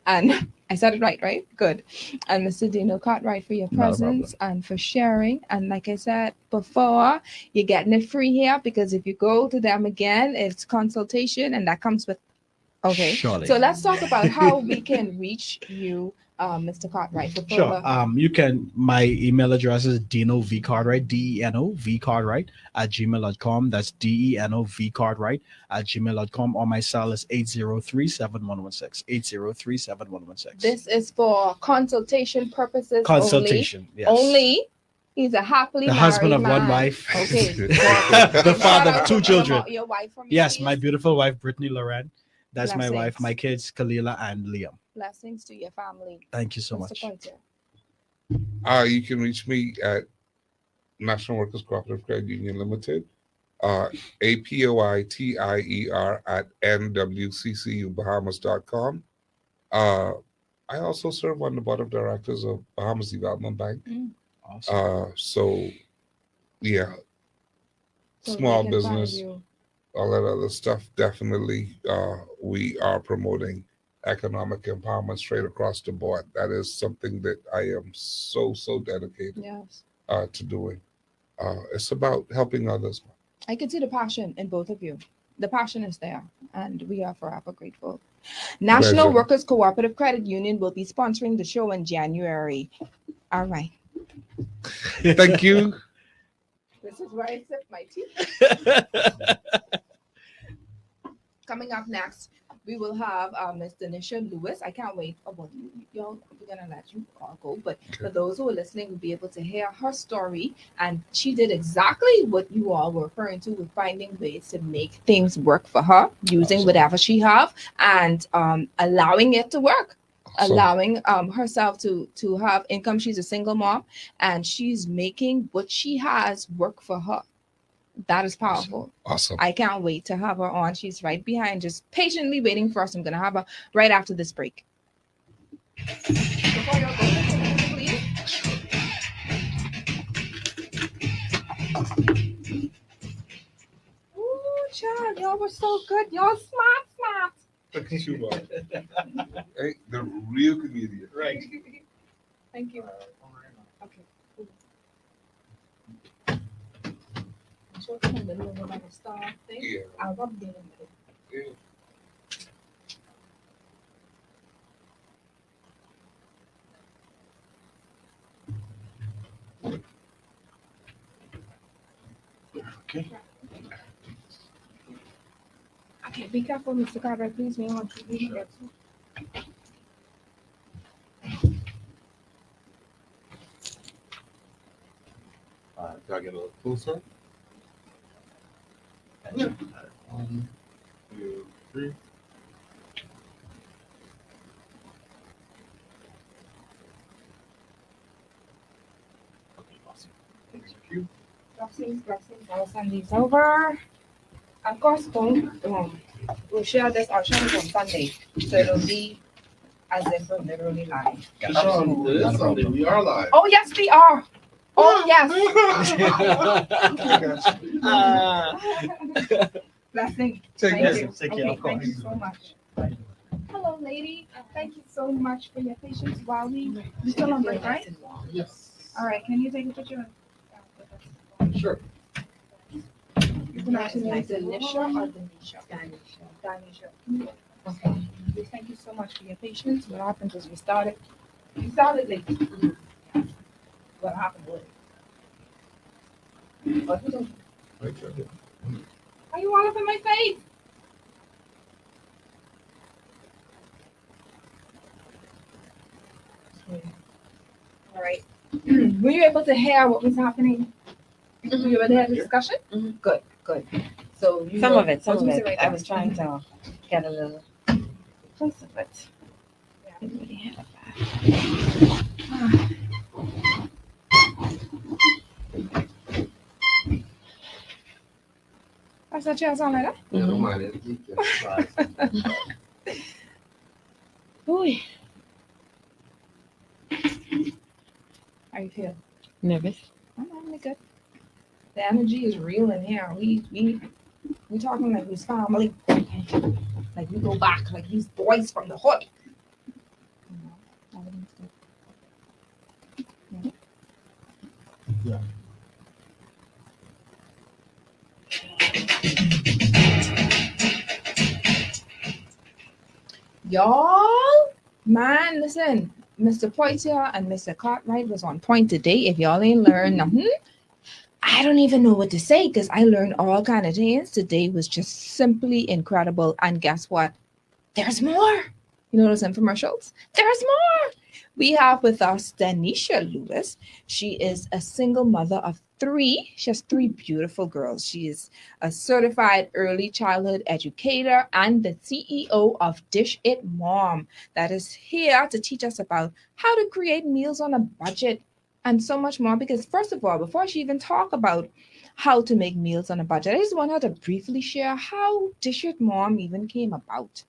And I said it right? Good. And Mr. Dino Cartwright for your Not a problem. presence and for sharing. And like I said before, you're getting it free here because if you go to them again, it's consultation and that comes with. Okay. Surely. So let's talk about how we can reach you, Mr. Cartwright. before Sure. the- You can. My email address is Dino V Cartwright, DENO V Cartwright @gmail.com. That's DENO V Cartwright @gmail.com. Or my cell is 803-7116. 803-7116. This is for consultation purposes Consultation. only. Yes. Only. He's a happily The married husband of one man. wife. Okay. The father of two children. Your wife from Yes, your my ears? beautiful wife, Brittany Loren. That's my wife, Blessings. my kids, Kalila and Liam. Blessings to your family. Thank you so Mr. much. Pointer. You can reach me at National Workers Cooperative Credit Union Limited, APOITIER at NWCCUBahamas.com. I also serve on the board of directors of Bahamas Development Bank. Awesome. So, yeah, So small they can find business, you. all that other stuff. Definitely, we are promoting economic empowerment straight across the board. That is something that I am so dedicated Yes. to doing. It's about helping others. I can see the passion in both of you. The passion is there, and we are forever grateful. National Pleasure. Workers Cooperative Credit Union will be sponsoring the show in January. All right. Thank you. This is where I sip my tea. Coming up next, we will have Ms. Denisha Lewis. I can't wait. Oh, well, y'all, we're going to let you all go. But for those who are listening, will be able to hear her story. And she did exactly what you all were referring to with finding ways to make things work for her, using Awesome. whatever she have and allowing it to work. Awesome. Allowing herself to have income. She's a single mom and she's making what she has work for her. That is powerful. Awesome. I can't wait to have her on. She's right behind, just patiently waiting for us. I'm going to have her right after this break. Before y'all go, please. Ooh, child, y'all were so good. Y'all smart. Thank you, Bob. Hey, the real comedian. Right. Thank you. Okay. Cool. I'm sure it's in the middle of like a star thing. Yeah. I'll rub it in the middle. Yeah. Okay. Okay, be careful, Mr. Cartwright. Please, me on TV. Can I get a little closer? Yeah. 1, 2, 3. Okay, awesome. Thank you. Blessings. I'll send these over. Of course, we'll share this. I'll share this on Sunday. So it'll be as if we're literally live. Sunday, we are live. Oh, yes, we are. Oh, yes. Blessing. Take Thank care. you. Take care, Okay, of course. thank you so much. Hello, lady. Thank you so much for your patience while we still on break, right? Yes. All right. Can you take a picture? Sure. You can actually name Denisha or Denisha? Danisha. Okay. Thank you so much for your patience. What happened is we started late. What happened was. Are you all up in my face? All right. Were you able to hear what was happening? Were you able to hear the discussion? Mhm. Good. So you Some know- of it. what was right I there? was trying to get a little piece of it. Yeah. I didn't really have that. That's that chair sound like that? Yeah, don't mind it. Keep it. Right. Ooh, How you feel? nervous. I'm only good. The energy is real in here. We talking like we's family. Like we go back, like these boys from the hood. Everything's good. Yeah. Y'all, man, listen. Mr. Poitier and Mr. Cartwright was on point today. If y'all ain't learned nothing, I don't even know what to say because I learned all kind of things. Today was just simply incredible. And guess what? There's more. You know those infomercials? There's more. We have with us Denisha Lewis. She is a single mother of three. She has three beautiful girls. She is a certified early childhood educator and the CEO of Dish It Mom, that is here to teach us about how to create meals on a budget and so much more. Because first of all, before she even talk about how to make meals on a budget, I just want her to briefly share how Dish It Mom even came about.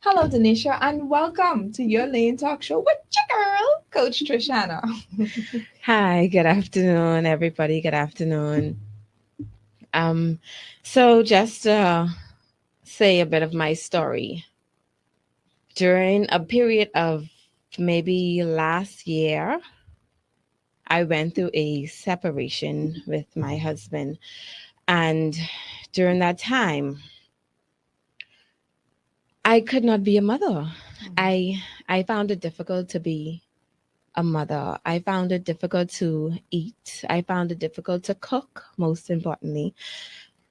Hello, Denisha, and welcome to your Lane Talk Show with your girl, Coach Trishana. Hi, good afternoon, everybody. Good afternoon. So just to say a bit of my story. During a period of maybe last year, I went through a separation with my husband. And during that time, I could not be a mother. I found it difficult to be a mother. I found it difficult to eat. I found it difficult to cook, most importantly.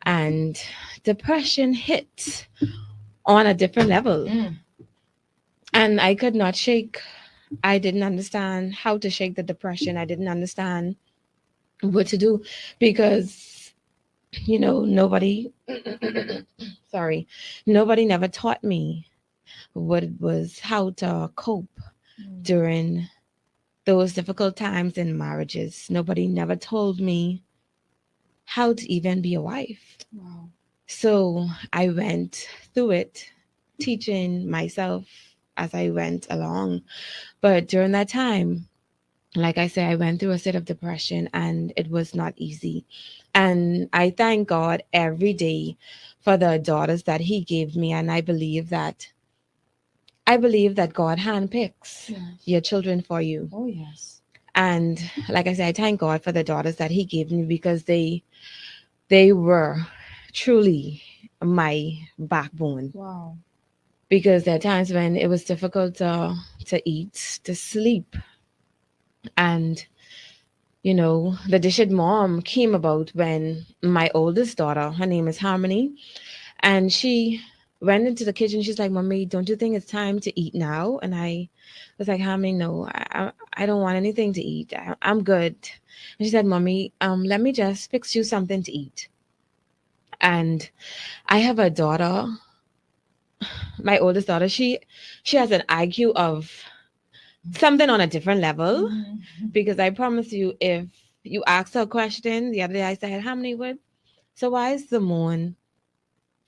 And depression hit on a different level. And I could not shake. I didn't understand how to shake the depression. I didn't understand what to do because, nobody, nobody never taught me what it was, how to cope during those difficult times in marriages. Nobody never told me how to even be a wife. Wow. So I went through it, teaching myself as I went along. But during that time, like I said, I went through a state of depression and it was not easy. And I thank God every day for the daughters that He gave me. And I believe that God handpicks your children for you. Oh, yes. And like I said, I thank God for the daughters that He gave me because they were truly my backbone. Wow. Because there are times when it was difficult to eat, to sleep. And, the Dish It Mom came about when my oldest daughter, her name is Harmony, and she went into the kitchen. She's like, "Mommy, don't you think it's time to eat now?" And I was like, "Harmony, no, I don't want anything to eat. I'm good." And she said, "Mommy, let me just fix you something to eat." And I have a daughter, my oldest daughter. She has an IQ of something on a different level. Because I promise you, if you ask her a question, the other day I said, "Harmony, so why is the moon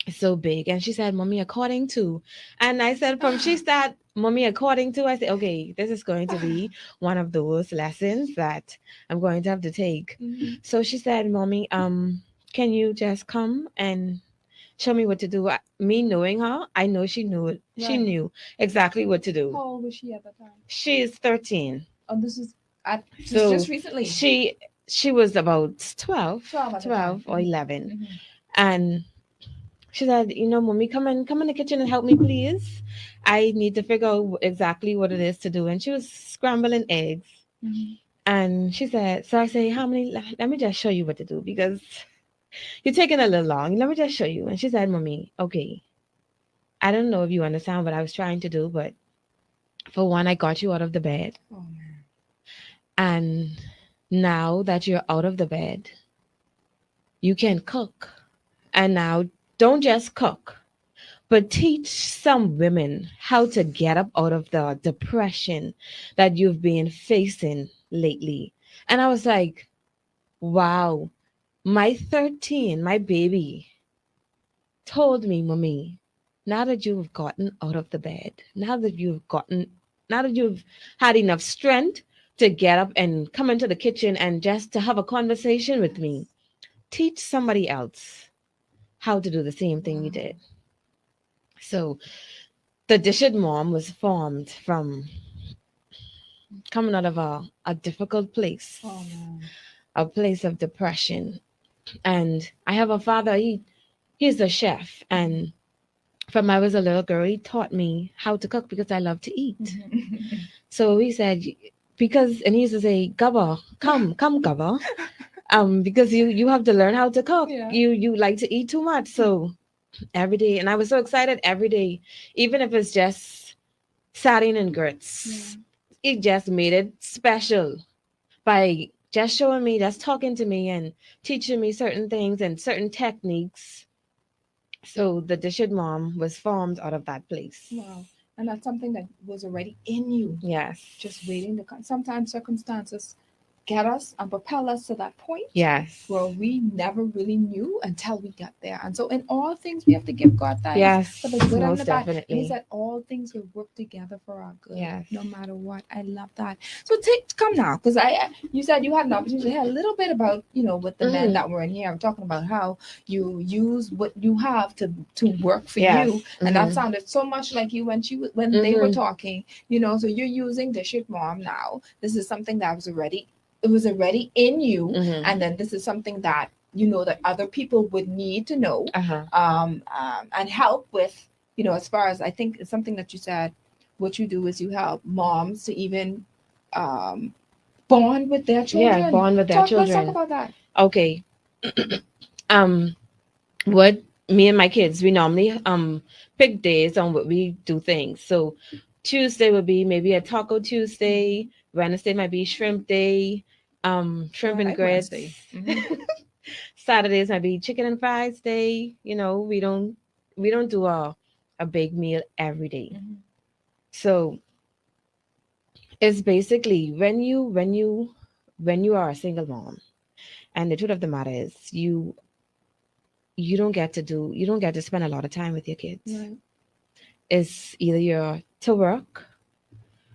so big?" And she said, "Mommy, according to," and I said, from she said, "Mommy, according to," I said, "Okay, this is going to be one of those lessons that I'm going to have to take." So she said, "Mommy, can you just come and show me what to do?" Me knowing her, I know she knew it. She Right. knew exactly what to do. How old was she at the time? She is 13. Oh, this is So just recently. She was about 12, 12 at the 12 time. or 11. And she said, "Mommy, come in the kitchen and help me, please. I need to figure out exactly what it is to do." And she was scrambling eggs. And she said, so I say, "Harmony, let me just show you what to do because you're taking a little long. Let me just show you." And she said, "Mommy, okay, I don't know if you understand what I was trying to do, but for one, I got you out of the bed. Oh, man. And now that you're out of the bed, you can cook. And now don't just cook, but teach some women how to get up out of the depression that you've been facing lately." And I was like, wow, my 13, my baby, told me, "Mommy, now that you've gotten out of the bed, now that you've had enough strength to get up and come into the kitchen and just to have a conversation with me, teach somebody else how to do the same thing you did." So the Dish It Mom was formed from coming out of a difficult place, Oh, man. a place of depression. And I have a father, he's a chef. And from I was a little girl, he taught me how to cook because I love to eat. So he said, and he used to say, "Gubba, come, Gubba. Because you have to learn how to cook. Yeah. You like to eat too much." So every day, and I was so excited every day, even if it's just sardine and grits. It just made it special by just showing me, just talking to me and teaching me certain things and certain techniques. So the Dishit Mom was formed out of that place. Wow. And that's something that was already in you, Yes. just waiting to come. Sometimes circumstances get us and propel us to that point Yes. where we never really knew until we got there. And so in all things, we have to give God thanks. Yes. For the good and Most the bad. And he definitely. said all things will work together for our good. Yes. No matter what. I love that. So come now, because you said you had an opportunity to hear a little bit about, with the men Mhm. that were in here. I'm talking about how you use what you have to work for Yes. you. And that Mhm. sounded so much like you when they were Mhm. talking, so you're using the shit mom now. This is something that was already in you. Mhm. And then this is something that that other people would need to know Uh-huh. and help with, as far as I think it's something that you said, what you do is you help moms to even bond with their children. Yeah, bond with their Let's talk children. about that. Okay. What me and my kids, we normally pick days on what we do things. So Tuesday would be maybe a taco Tuesday. Wednesday might be shrimp day. Shrimp I and like grits. Wednesday. Mhm. Saturdays might be chicken and fries day. We don't do a big meal every day. Mhm. So it's basically when you are a single mom, and the truth of the matter is you don't get to spend a lot of time with your kids. Right. It's either you're to work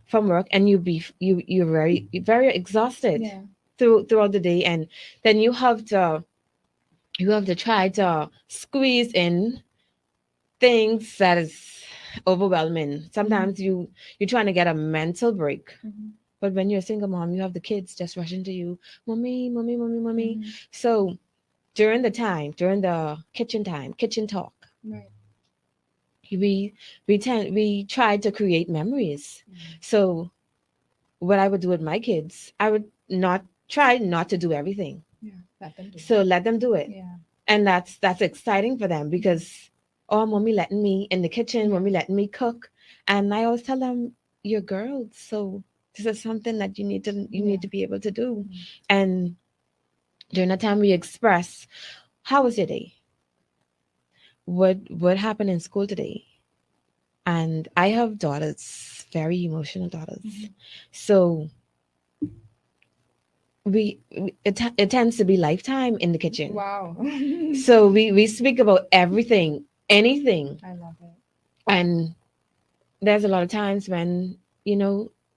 from work and you're very very exhausted Yeah. throughout the day, and then you have to try to squeeze in things that is overwhelming. Sometimes you're trying to get a mental break. Mhm. But when you're a single mom, you have the kids just rushing to you, mommy, mommy, mommy, mommy. Mhm. So during the kitchen talk, Right. we tried to create memories. Mhm. So what I would do with my kids, I would try not to do everything. Yeah. Let them do. So let them do it. Yeah. And that's exciting for them because mommy letting me in the kitchen, mommy letting me cook. And I always tell them, you're girls, so this is something that you need to be able to do. Mhm. And during that time we express, how was your day? What happened in school today? And I have daughters, very emotional daughters. Mhm. So it tends to be lifetime in the kitchen. Wow. So we speak about everything, anything. I love it. And there's a lot of times when,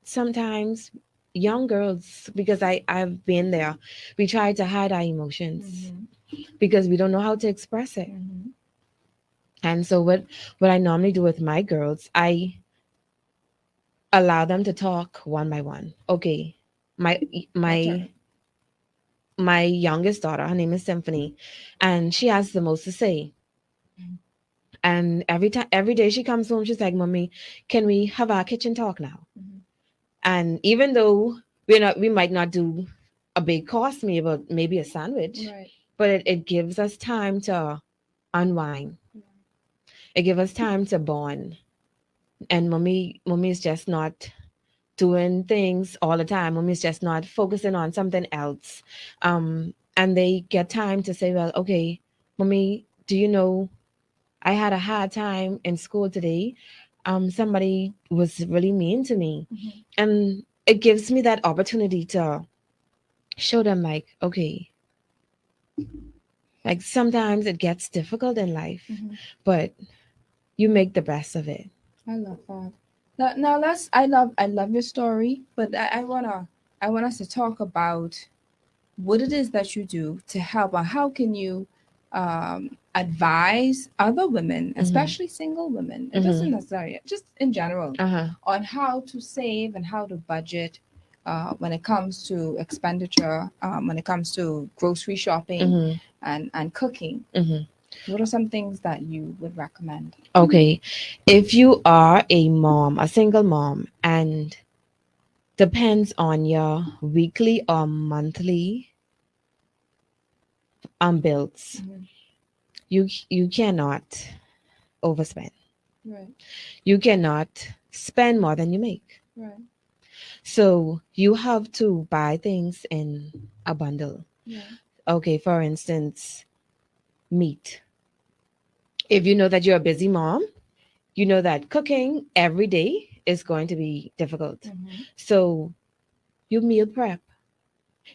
sometimes young girls, because I've been there, we try to hide our emotions Mhm. because we don't know how to express it. Mhm. And so what I normally do with my girls, I allow them to talk one by one. Okay, my turn. my youngest daughter, her name is Symphony, and she has the most to say. Mhm. And every day she comes home, she's like, "Mommy, can we have our kitchen talk now?" Mhm. And even though we might not do a big course meal, but maybe a sandwich, Right. but it gives us time to unwind. Yeah. It gives us time to bond. And mommy is just not doing things all the time. Mommy's just not focusing on something else. And they get time to say, well, okay, mommy, do you know I had a hard time in school today? Somebody was really mean to me. Mhm. And it gives me that opportunity to show them, like, okay, like sometimes it gets difficult in life, Mhm. but you make the best of it. I love that. Now let's. I love your story, but I want us to talk about what it is that you do to help, or how can you advise other women, especially single women. It doesn't necessarily, just in general, Uh-huh. on how to save and how to budget when it comes to expenditure, when it comes to grocery shopping and cooking. What are some things that you would recommend? Okay. If you are a mom, a single mom, and depends on your weekly or monthly bills, Mhm. you cannot overspend. Right. You cannot spend more than you make. Right. So you have to buy things in a bundle. Yeah. Okay, for instance, meat. If you know that you're a busy mom, you know that cooking every day is going to be difficult. Mhm. So you meal prep.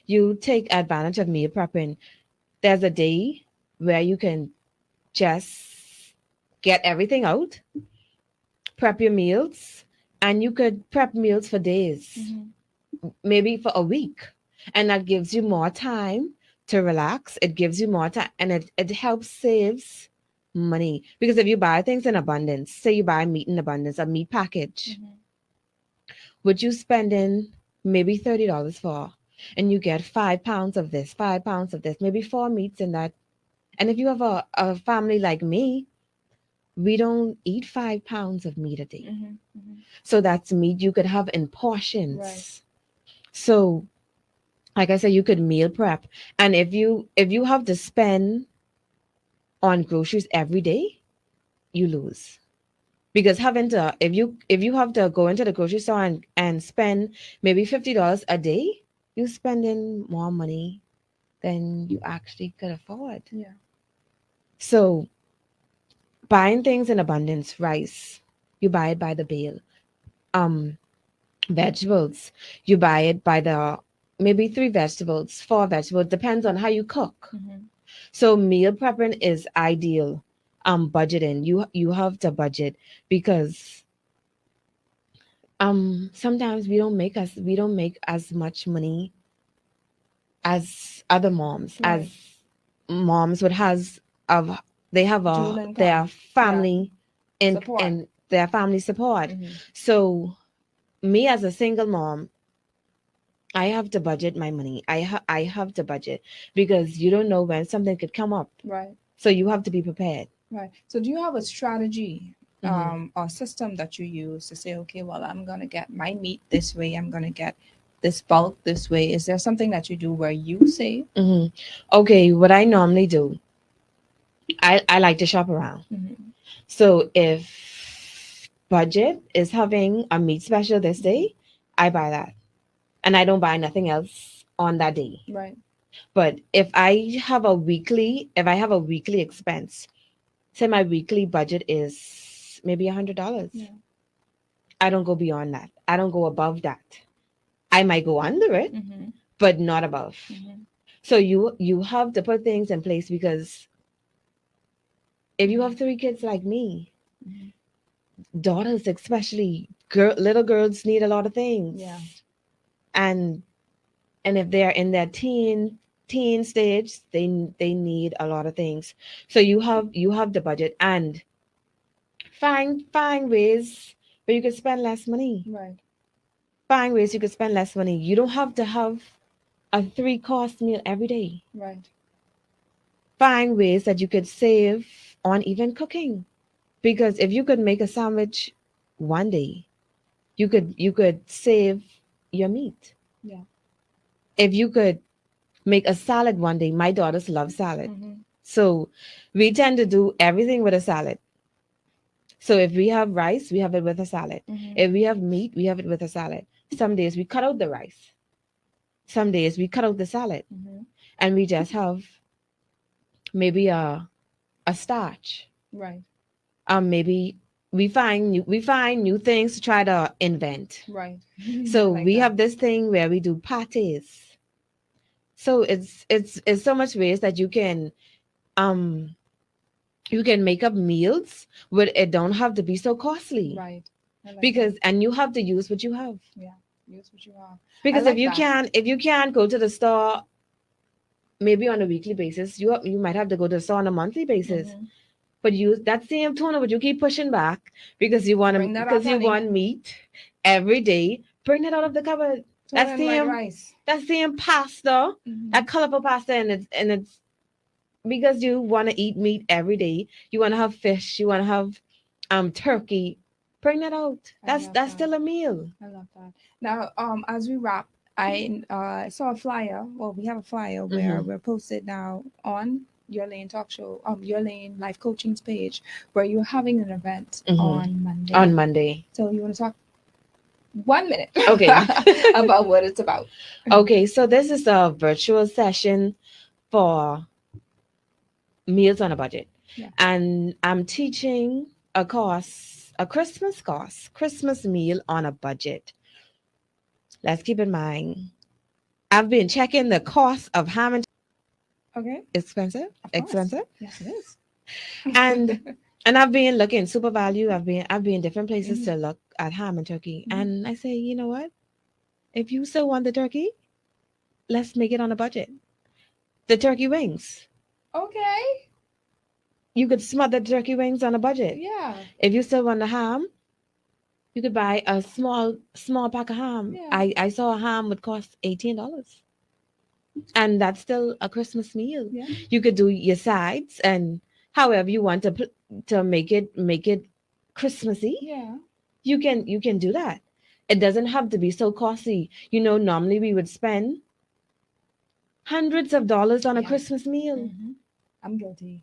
You take advantage of meal prepping. There's a day where you can just get everything out, prep your meals, and you could prep meals for days, Mhm. maybe for a week. And that gives you more time to relax. It gives you more time and it helps saves money. Because if you buy things in abundance, say you buy meat in abundance, a meat package, Mhm. which you spend in maybe $30 for, and you get 5 pounds of this, 5 pounds of this, maybe 4 meats in that. And if you have a family like me, we don't eat 5 pounds of meat a day. Mhm. Mhm. So that's meat you could have in portions. Right. So like I said, you could meal prep. And if you have to spend on groceries every day, you lose. Because having to if you have to go into the grocery store and spend maybe $50 a day, you're spending more money than you actually could afford. Yeah. So buying things in abundance, rice, you buy it by the bale. Um, vegetables, you buy it by the maybe 3 vegetables, 4 vegetables, depends on how you cook. Mhm. So meal prepping is ideal. Budgeting, you have to budget because sometimes we don't make as much money as other moms, Right. as moms would has of they have Dual their income. family Support. in their family support. Mhm. So me as a single mom, I have to budget my money. I have to budget because you don't know when something could come up. Right. So you have to be prepared. Right. So do you have a strategy, Mhm. or system that you use to say, okay, well, I'm gonna get my meat this way, I'm gonna get this bulk this way. Is there something that you do where you say? Mhm. Okay, what I normally do, I like to shop around. Mhm. So if budget is having a meat special this day, I buy that. And I don't buy nothing else on that day. Right. But if I have a weekly expense, say my weekly budget is maybe $100. Yeah. I don't go beyond that. I don't go above that. I might go under it, Mm-hmm. but not above. Mm-hmm. So you have to put things in place because if you have 3 kids like me, Mhm. daughters especially, little girls need a lot of things. Yeah. And if they're in their teen stage, they need a lot of things. So you have the budget and find ways where you can spend less money. Right. Find ways you can spend less money. You don't have to have a 3-course meal every day. Right. Find ways that you could save on even cooking. Because if you could make a sandwich one day, you could save your meat. Yeah. If you could make a salad one day, my daughters love salad. Mm-hmm. So we tend to do everything with a salad. So if we have rice, we have it with a salad. Mm-hmm. If we have meat, we have it with a salad. Some days we cut out the rice. Some days we cut out the salad. Mm-hmm. And we just have maybe a starch. Right. Maybe we find new things to try to invent. Right. So Like we that. have this thing where we do pates. So it's so much ways that you can make up meals where it don't have to be so costly. Right. I like Because and you have to use what you have. that. Use what you have. Because like if you can't go to the store maybe on a weekly basis, you might have to go to the store on a monthly basis. Mhm. But you that same toner, but you keep pushing back because you want Bring that because up, you honey. want meat every day. Bring it out of the cupboard. Throw That's in the white rice. That same pasta, Mhm. that colorful pasta, and it's because you want to eat meat every day. You want to have fish. You want to have turkey. Bring that out. I That's love that's that. still a meal. I love that. Now, as we wrap, I saw a flyer. Well, we have a flyer where Mhm. we're posted now on Your Lane Talk Show, Your Lane Life Coaching's page, where you're having an event Mhm. on Monday. On Monday. So you want to talk 1 minute. Okay. About what it's about. Okay, so this is a virtual session for meals on a budget. Yeah. And I'm teaching a course, a Christmas course, Christmas meal on a budget. Let's keep in mind, I've been checking the cost of ham and Okay. expensive, Of course. expensive. Yes, it is. And and I've been looking super value. I've been different places Mhm. to look at ham and turkey. Mhm. And I say, you know what? If you still want the turkey, let's make it on a budget. The turkey wings. Okay. You could smother turkey wings on a budget. Yeah. If you still want the ham, you could buy a small pack of ham. Yeah. I saw a ham would cost $18. And that's still a Christmas meal. Yeah. You could do your sides and however you want to make it Christmassy. Yeah. You can do that. It doesn't have to be so costly. You know, normally we would spend hundreds of dollars on a Yeah. Christmas meal. Mhm. I'm guilty.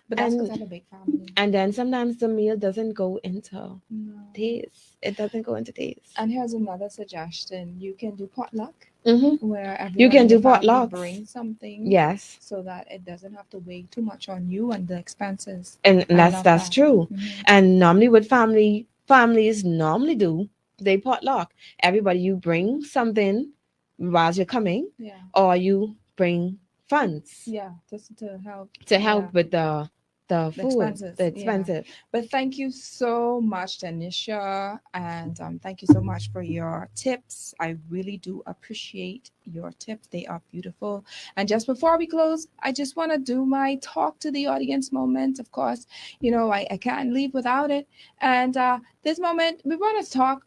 But that's because I And have a big family. and then sometimes the meal doesn't go into No. taste. It doesn't go into taste. And here's another suggestion. You can do potluck Mm-hmm. where everyone You can in do your family potlucks. bring something. Yes. So that it doesn't have to weigh too much on you and the expenses. And I that's love that's that. true. Mhm. And normally what families normally do, they potluck. Everybody you bring something while you're coming, Yeah. or you bring funds Yeah. Just to help. to help Yeah. with the food, expenses, the yeah. expensive. But thank you so much, Tanisha, and thank you so much for your tips. I really do appreciate your tips. They are beautiful. And just before we close, I just want to do my talk to the audience moment. Of course, you know, I can't leave without it. And this moment, we want to talk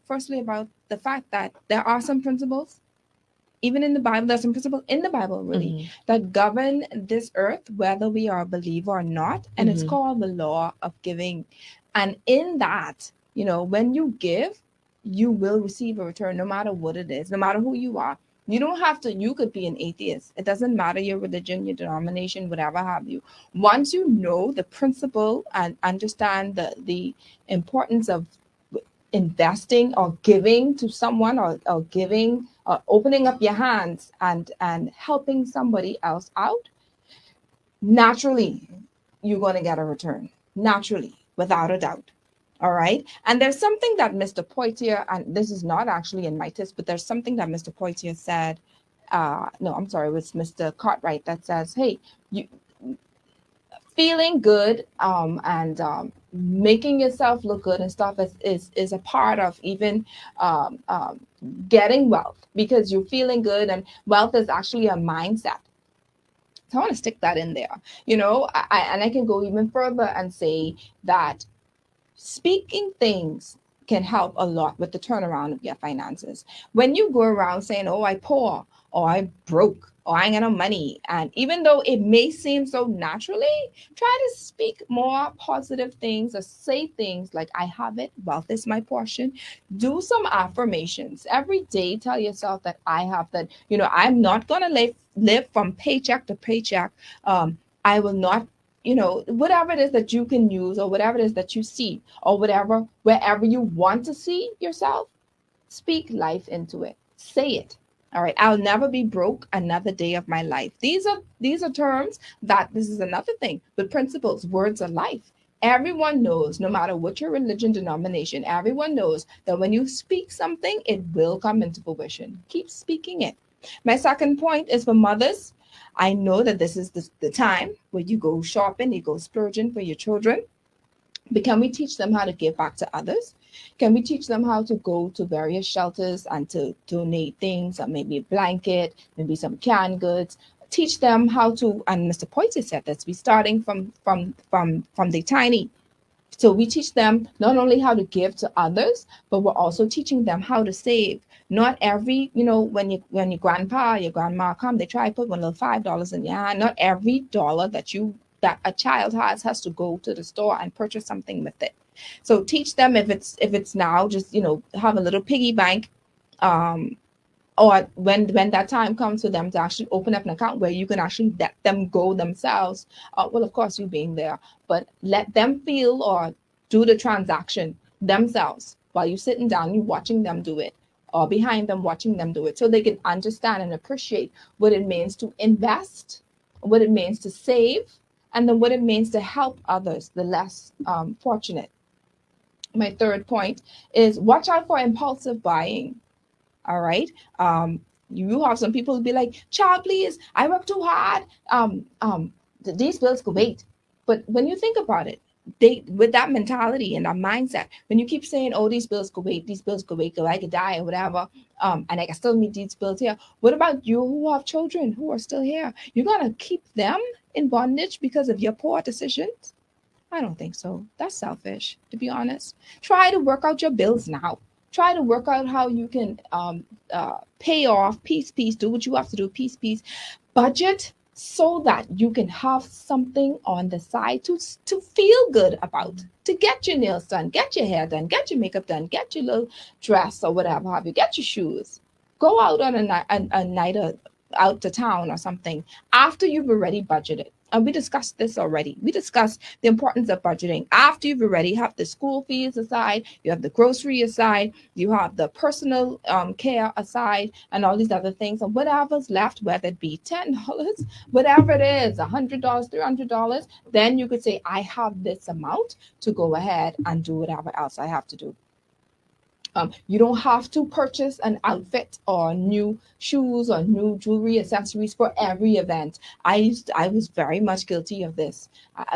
firstly about the fact that there are some principles. Even in the Bible, there's some principles in the Bible, really, Mhm. that govern this earth, whether we are a believer or not. And it's Mhm. called the law of giving. And in that, you know, when you give, you will receive a return, no matter what it is, no matter who you are. You don't have to, you could be an atheist. It doesn't matter your religion, your denomination, whatever have you. Once you know the principle and understand the importance of investing or giving to someone or giving opening up your hands and helping somebody else out, naturally you're going to get a return, naturally, without a doubt. All right. And there's something that Mr. Poitier, and this is not actually in my test, but there's something that Mr. Poitier said. No, I'm sorry, it was Mr. Cartwright that says, hey, you feeling good and making yourself look good and stuff is a part of even getting wealth, because you're feeling good, and wealth is actually a mindset. So I want to stick that in there, you know. I can go even further and say that speaking things can help a lot with the turnaround of your finances. When you go around saying, oh, I poor, or I broke, or I ain't got no money, and even though it may seem so naturally, try to speak more positive things or say things like, I have it, wealth is my portion. Do some affirmations every day. Tell yourself that I have that, you know, I'm not going to live from paycheck to paycheck. I will not, you know, whatever it is that you can use, or whatever it is that you see, or whatever, wherever you want to see yourself, speak life into it. Say it. All right. I'll never be broke another day of my life. These are terms that, this is another thing, but principles, words of life. Everyone knows, no matter what your religion, denomination, everyone knows that when you speak something, it will come into fruition. Keep speaking it. My second point is for mothers. I know that this is the time where you go shopping, you go splurging for your children. But can we teach them how to give back to others? Can we teach them how to go to various shelters and to donate things, or maybe a blanket, maybe some canned goods? Teach them how to, and Mr. Poitier said this, we starting from the tiny. So we teach them not only how to give to others, but we're also teaching them how to save. Not every, you know, when your grandpa, your grandma come, they try to put one little $5 in your hand. Not every dollar that a child has to go to the store and purchase something with it. So teach them, if it's now, just, you know, have a little piggy bank, or when that time comes for them to actually open up an account where you can actually let them go themselves. Well, of course, you being there, but let them feel or do the transaction themselves while you're sitting down, you're watching them do it, or behind them watching them do it, so they can understand and appreciate what it means to invest, what it means to save, and then what it means to help others, the less fortunate. My third point is watch out for impulsive buying. All right. You have some people who be like, child, please, I work too hard. These bills could wait. But when you think about it, they, with that mentality and that mindset, when you keep saying, oh, these bills could wait, because I could die or whatever, and I can still meet these bills here. What about you who have children who are still here? You're gonna keep them in bondage because of your poor decisions? I don't think so. That's selfish, to be honest. Try to work out your bills now. Try to work out how you can pay off piece, do what you have to do, piece. Budget so that you can have something on the side to feel good about, to get your nails done, get your hair done, get your makeup done, get your little dress or whatever have you, get your shoes. Go out on a night out to town or something after you've already budgeted. And we discussed this already. We discussed the importance of budgeting after you've already have the school fees aside, you have the grocery aside, you have the personal care aside, and all these other things. And whatever's left, whether it be $10, whatever it is, $100, $300, then you could say, I have this amount to go ahead and do whatever else I have to do. You don't have to purchase an outfit or new shoes or new jewelry accessories for every event. I was very much guilty of this.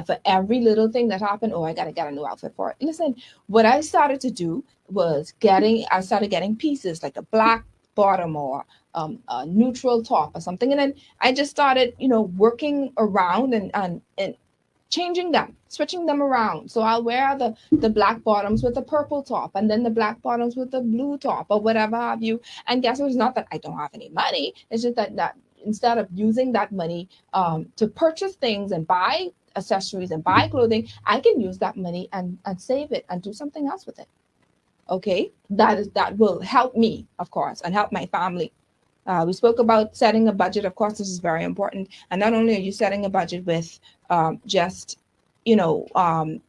For every little thing that happened, oh, I got to get a new outfit for it. Listen, what I started to do was I started getting pieces like a black bottom or a neutral top or something. And then I just started, working around and changing them, switching them around. So I'll wear the black bottoms with the purple top, and then the black bottoms with the blue top, or whatever have you. And guess what? It's not that I don't have any money. It's just that instead of using that money to purchase things and buy accessories and buy clothing, I can use that money and save it and do something else with it. Okay, that will help me, of course, and help my family. We spoke about setting a budget. Of course, this is very important. And not only are you setting a budget with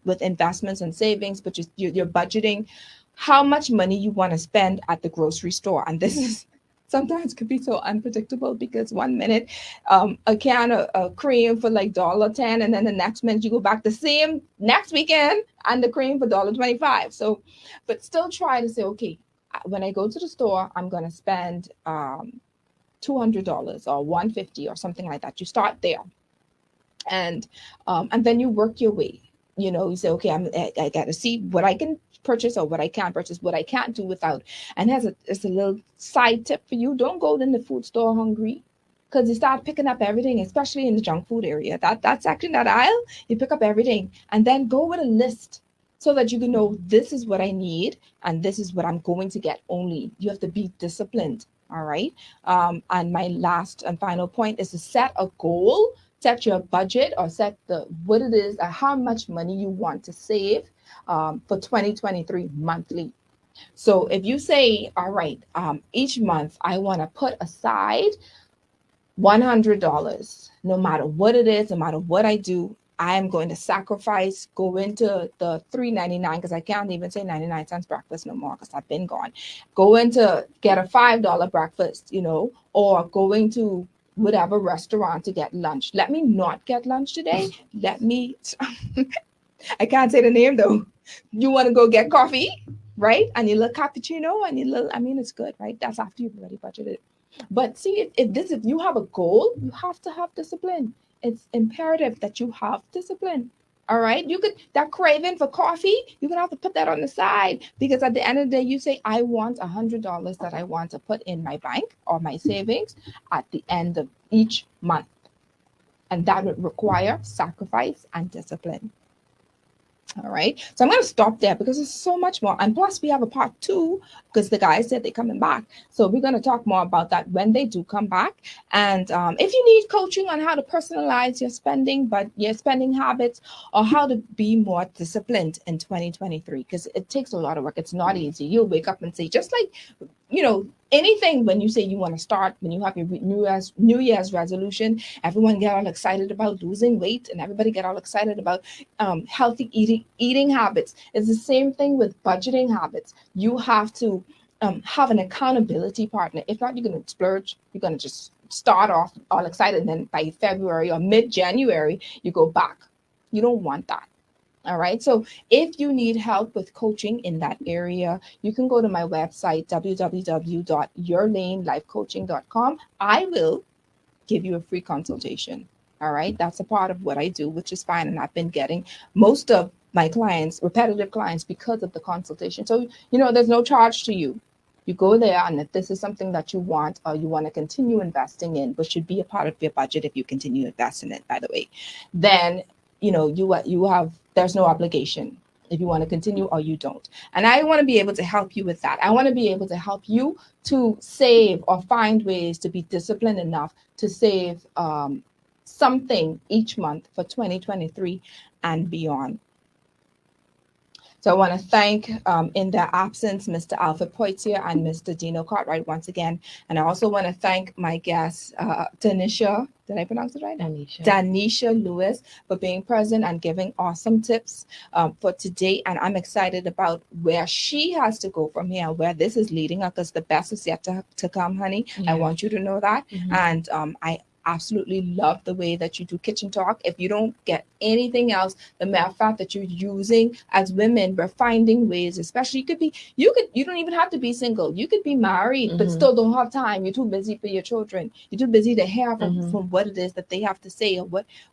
with investments and savings, but you're budgeting how much money you want to spend at the grocery store. And this is sometimes could be so unpredictable, because 1 minute a can of cream for like $1.10, and then the next minute you go back the same next weekend and the cream for $1.25. So, but still try to say, okay, when I go to the store, I'm going to spend $200 or $150 or something like that. You start there, and then you work your way. You say, okay, I got to see what I can purchase or what I can't purchase, what I can't do without. And it's a little side tip for you: don't go in the food store hungry, because you start picking up everything, especially in the junk food area. That section, that aisle, you pick up everything, and then go with a list, so that you can know this is what I need and this is what I'm going to get only. You have to be disciplined, all right? And my last and final point is to set a goal, set your budget, or set what it is, how much money you want to save for 2023 monthly. So if you say, all right, each month I want to put aside $100, no matter what it is, no matter what I do, I am going to sacrifice, go into the $3.99, because I can't even say 99 cents breakfast no more, because I've been gone. Go into get a $5 breakfast, or going to whatever restaurant to get lunch. Let me not get lunch today. Let me, I can't say the name though. You want to go get coffee, right? And your little cappuccino and your little, it's good, right? That's after you've already budgeted. But see, if you have a goal, you have to have discipline. It's imperative that you have discipline. All right. That craving for coffee, you're going to have to put that on the side, because at the end of the day, you say, I want $100 that I want to put in my bank or my savings at the end of each month. And that would require sacrifice and discipline. All right. So I'm going to stop there, because there's so much more. And plus we have a part 2, because the guys said they're coming back. So we're going to talk more about that when they do come back. And if you need coaching on how to personalize your spending habits, or how to be more disciplined in 2023, because it takes a lot of work. It's not easy. You'll wake up and say, just like, anything, when you say you want to start, when you have your New Year's resolution, everyone get all excited about losing weight, and everybody get all excited about healthy eating eating habits. It's the same thing with budgeting habits. You have to have an accountability partner. If not, you're going to splurge. You're going to just start off all excited, and then by February or mid-January, you go back. You don't want that. All right. So if you need help with coaching in that area, you can go to my website, www.yourlanelifecoaching.com. I will give you a free consultation. All right. That's a part of what I do, which is fine. And I've been getting most of my clients, repetitive clients, because of the consultation. So, there's no charge to you. You go there, and if this is something that you want or you want to continue investing in, which should be a part of your budget if you continue investing in it, by the way, then you have, there's no obligation if you want to continue or you don't. And I want to be able to help you with that. I want to be able to help you to save or find ways to be disciplined enough to save something each month for 2023 and beyond. So I want to thank, in their absence, Mr. Alfred Poitier and Mr. Dino Cartwright once again. And I also want to thank my guest, Danisha, did I pronounce it right? Danisha Lewis, for being present and giving awesome tips for today. And I'm excited about where she has to go from here, where this is leading her, because the best is yet to come, honey. I want you to know that. And I absolutely love the way that you do Kitchen Talk. If you don't get anything else, the mere fact that you're using, as women, we're finding ways, especially you don't even have to be single. You could be married, but still don't have time. You're too busy for your children. You're too busy to hear from what it is that they have to say, or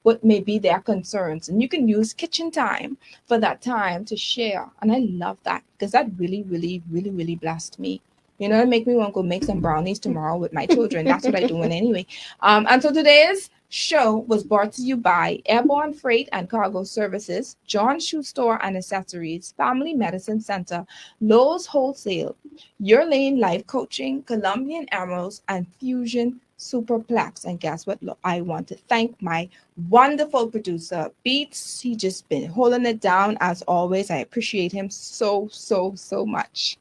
what may be their concerns. And you can use kitchen time for that time to share. And I love that, because that really, really, really, really blessed me. It make me want to go make some brownies tomorrow with my children. That's what I'm doing anyway. And so today's show was brought to you by Airborne Freight and Cargo Services, John Shoe Store and Accessories, Family Medicine Center, Lowe's Wholesale, Your Lane Life Coaching, Colombian Emeralds, and Fusion Superplex. And guess what? Look, I want to thank my wonderful producer, Beats. He just been holding it down as always. I appreciate him so, so, so much.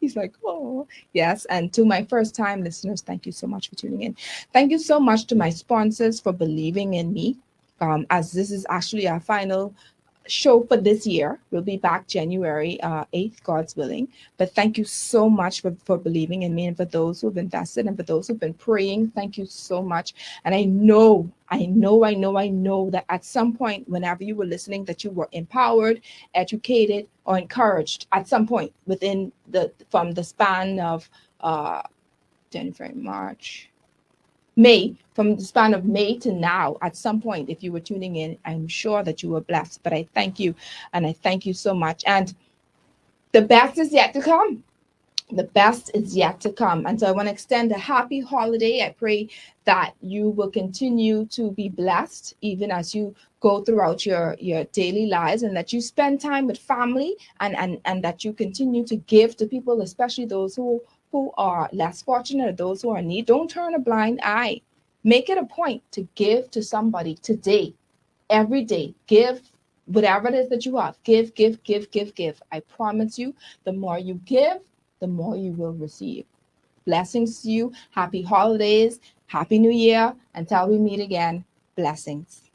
He's like, oh, yes. And to my first time listeners, thank you so much for tuning in. Thank you so much to my sponsors for believing in me. As this is actually our final show for this year. We'll be back January 8th, God's willing. But thank you so much for believing in me, and for those who've invested, and for those who've been praying. Thank you so much. And I know that at some point, whenever you were listening, that you were empowered, educated, or encouraged at some point from the span of January, March, May, from the span of May to now. At some point, if you were tuning in, I'm sure that you were blessed. But I thank you, and I thank you so much. And the best is yet to come. The best is yet to come. And so I want to extend a happy holiday. I pray that you will continue to be blessed even as you go throughout your daily lives, and that you spend time with family, and that you continue to give to people, especially those who are less fortunate, or those who are in need. Don't turn a blind eye. Make it a point to give to somebody today, every day. Give whatever it is that you have. Give. I promise you, the more you give, the more you will receive. Blessings to you. Happy holidays. Happy New Year. Until we meet again, blessings.